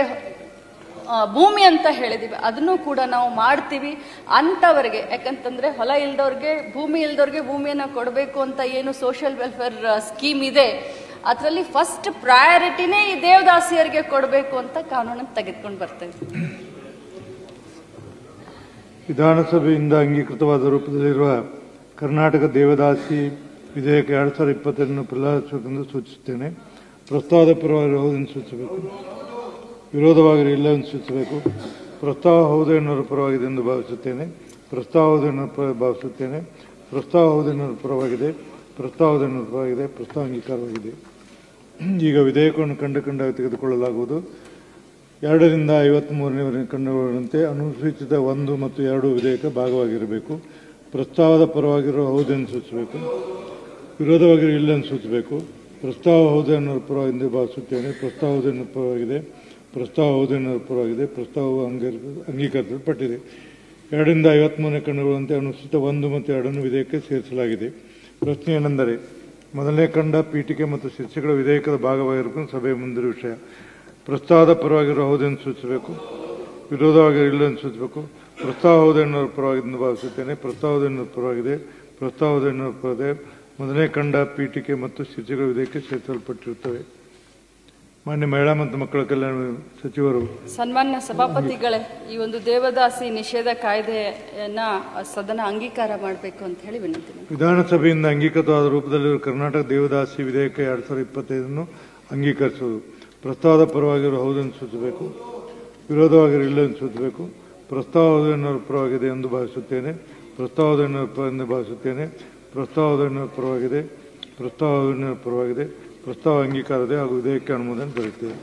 ಭೂಮಿ ಅಂತ ಹೇಳಿದೀವಿ, ಅದನ್ನು ಕೂಡ ನಾವು ಮಾಡ್ತೀವಿ. ಅಂಥವ್ರಿಗೆ, ಯಾಕಂತಂದ್ರೆ ಹೊಲ ಇಲ್ದವ್ರಿಗೆ, ಭೂಮಿ ಇಲ್ದವ್ರಿಗೆ ಭೂಮಿಯನ್ನು ಕೊಡಬೇಕು ಅಂತ ಏನು ಸೋಷಿಯಲ್ ವೆಲ್ಫೇರ್ ಸ್ಕೀಮ್ ಇದೆ, ಅದರಲ್ಲಿ ಫಸ್ಟ್ ಪ್ರಯಾರಿಟಿನೇ ಈ ದೇವದಾಸಿಯರಿಗೆ ಕೊಡಬೇಕು ಅಂತ ಕಾನೂನನ್ನು ತೆಗೆದುಕೊಂಡು ಬರ್ತಾ ಇದ್ದೀವಿ. ವಿಧಾನಸಭೆಯಿಂದ ಅಂಗೀಕೃತವಾದ ರೂಪದಲ್ಲಿರುವ ಕರ್ನಾಟಕ ದೇವದಾಸಿ ವಿಧೇಯಕ 2025 ಪ್ರಲಾಪಿಸಬೇಕೆಂದು ಸೂಚಿಸುತ್ತೇನೆ. ಪ್ರಸ್ತಾವದ ಪರವಾಗಿ ಹೌದೆಂದು ಸೂಚಿಸಬೇಕು, ವಿರೋಧವಾಗಿ ಇಲ್ಲ ಎಂದು ಸೂಚಿಸಬೇಕು. ಪ್ರಸ್ತಾವ ಹೌದು ಎನ್ನುವ ಪರವಾಗಿದೆ ಎಂದು ಭಾವಿಸುತ್ತೇನೆ. ಪ್ರಸ್ತಾವ ಹೌದು ಎನ್ನುವ ಭಾವಿಸುತ್ತೇನೆ. ಪ್ರಸ್ತಾವ ಹೌದು ಎನ್ನುವ ಪರವಾಗಿದೆ. ಪ್ರಸ್ತಾವ ಹೌದು ಎನ್ನುವ ಪರವಾಗಿದೆ. ಪ್ರಸ್ತಾವ ಅಂಗೀಕಾರವಾಗಿದೆ. ಈಗ ವಿಧೇಯಕವನ್ನು ಖಂಡಾಗಿ ತೆಗೆದುಕೊಳ್ಳಲಾಗುವುದು. 2 ರಿಂದ 53ನೇ ಕಂಡುಕೊಳ್ಳುವಂತೆ ಅನುಸೂಚಿತ 1 ಮತ್ತು 2 ವಿಧೇಯಕ ಭಾಗವಾಗಿರಬೇಕು. ಪ್ರಸ್ತಾವದ ಪರವಾಗಿರುವ ಹೌದೆಂದು ಸೂಚಿಸಬೇಕು, ವಿರೋಧವಾಗಿರುವ ಇല്ലെಂದು ಸೂಚಿಸಬೇಕು. ಪ್ರಸ್ತಾವ ಹೌದು ಎನ್ನುವ ಪರವಾಗಿ ಭಾವಿಸುತ್ತೇನೆ. ಪ್ರಸ್ತಾವ ಹೌದು ಎನ್ನುವ ಪರವಾಗಿದೆ. ಪ್ರಸ್ತಾವ ಹೌದು ಎನ್ನುವ ಪರವಾಗಿದೆ. ಪ್ರಸ್ತಾವವು ಅಂಗೀಕರಿಸಲ್ಪಟ್ಟಿದೆ. 2 ರಿಂದ 53ನೇ ಕಂಡುಕೊಳ್ಳುವಂತೆ ಅನುಸೂಚಿತ 1 ಮತ್ತು 2 ವಿಧೇಯಕಕ್ಕೆ ಸೇರಿಸಲಾಗಿದೆ. ಪ್ರಶ್ನೆ ಏನೆಂದರೆ, ಮೊದಲನೇ ಖಂಡ ಪೀಠಿಕೆ ಮತ್ತು ಶಿರ್ಷೆಗಳ ವಿಧೇಯಕದ ಭಾಗವಾಗಿರಬೇಕು ಸಭೆಯ ಮುಂದಿರುವ ವಿಷಯ. ಪ್ರಸ್ತಾವದ ಪರವಾಗಿರುವ ಹೌದೆಂದು ಸೂಚಿಸಬೇಕು, ವಿರೋಧವಾಗಿರುವ ಇല്ലെಂದು ಸೂಚಿಸಬೇಕು. ಪ್ರಸ್ತಾವ ಹೌದು ಎನ್ನುವ ಪರವಾಗಿದ್ದು ಭಾವಿಸುತ್ತೇನೆ. ಪ್ರಸ್ತಾವ ಹೌದು ಎನ್ನುವ ಪರವಾಗಿದೆ. ಪ್ರಸ್ತಾವ ಹೌದು ಎನ್ನುವ ಪರವಾಗಿದೆ. ಮೊದಲನೇ ಖಂಡ ಪೀಠಿಕೆ ಮತ್ತು ಶಿರ್ಷೆಗಳ ವಿಧೇಯಕಕ್ಕೆ ಸೇರಿಸಲ್ಪಟ್ಟಿರುತ್ತವೆ. ಮಾನ್ಯ ಮಹಿಳಾ ಮತ್ತು ಮಕ್ಕಳ ಕಲ್ಯಾಣ ಸಚಿವರು. ಸನ್ಮಾನ್ಯ ಸಭಾಪತಿಗಳೇ, ಈ ಒಂದು ದೇವದಾಸಿ ನಿಷೇಧ ಕಾಯ್ದೆಯನ್ನ ಸದನ ಅಂಗೀಕಾರ ಮಾಡಬೇಕು ಅಂತ ಹೇಳಿ ವಿನಂತಿ. ವಿಧಾನಸಭೆಯಿಂದ ಅಂಗೀಕೃತವಾದ ರೂಪದಲ್ಲಿರುವ ಕರ್ನಾಟಕ ದೇವದಾಸಿ ವಿಧೇಯಕ 2025 ಅಂಗೀಕರಿಸುವುದು. ಪ್ರಸ್ತಾವದ ಪರವಾಗಿರುವ ಹೌದೆಂದು ಸೂಚಿಸಬೇಕು, ವಿರೋಧವಾಗಿರುವ ಇല്ലെಂದು ಸೂಚಿಸಬೇಕು. ಪ್ರಸ್ತಾವ ಹೌದು ಎನ್ನುವ ಪರವಾಗಿದೆ ಎಂದು ಭಾವಿಸುತ್ತೇನೆ. ಪ್ರಸ್ತಾವ ಹೌದು ಎನ್ನುವ ಪರವೆಂದು ಭಾವಿಸುತ್ತೇನೆ. ಪ್ರಸ್ತಾವ ಹೌದು ಎನ್ನುವ ಪರವಾಗಿದೆ. ಪ್ರಸ್ತಾವ ಹೌದು ಎನ್ನುವ ಪರವಾಗಿದೆ. ಪ್ರಸ್ತಾವ ಅಂಗೀಕಾರದೆ ಹಾಗೂ ವಿಧೇಯಕಕ್ಕೆ ಅನುಮೋದನೆ ದೊರೆಯುತ್ತದೆ.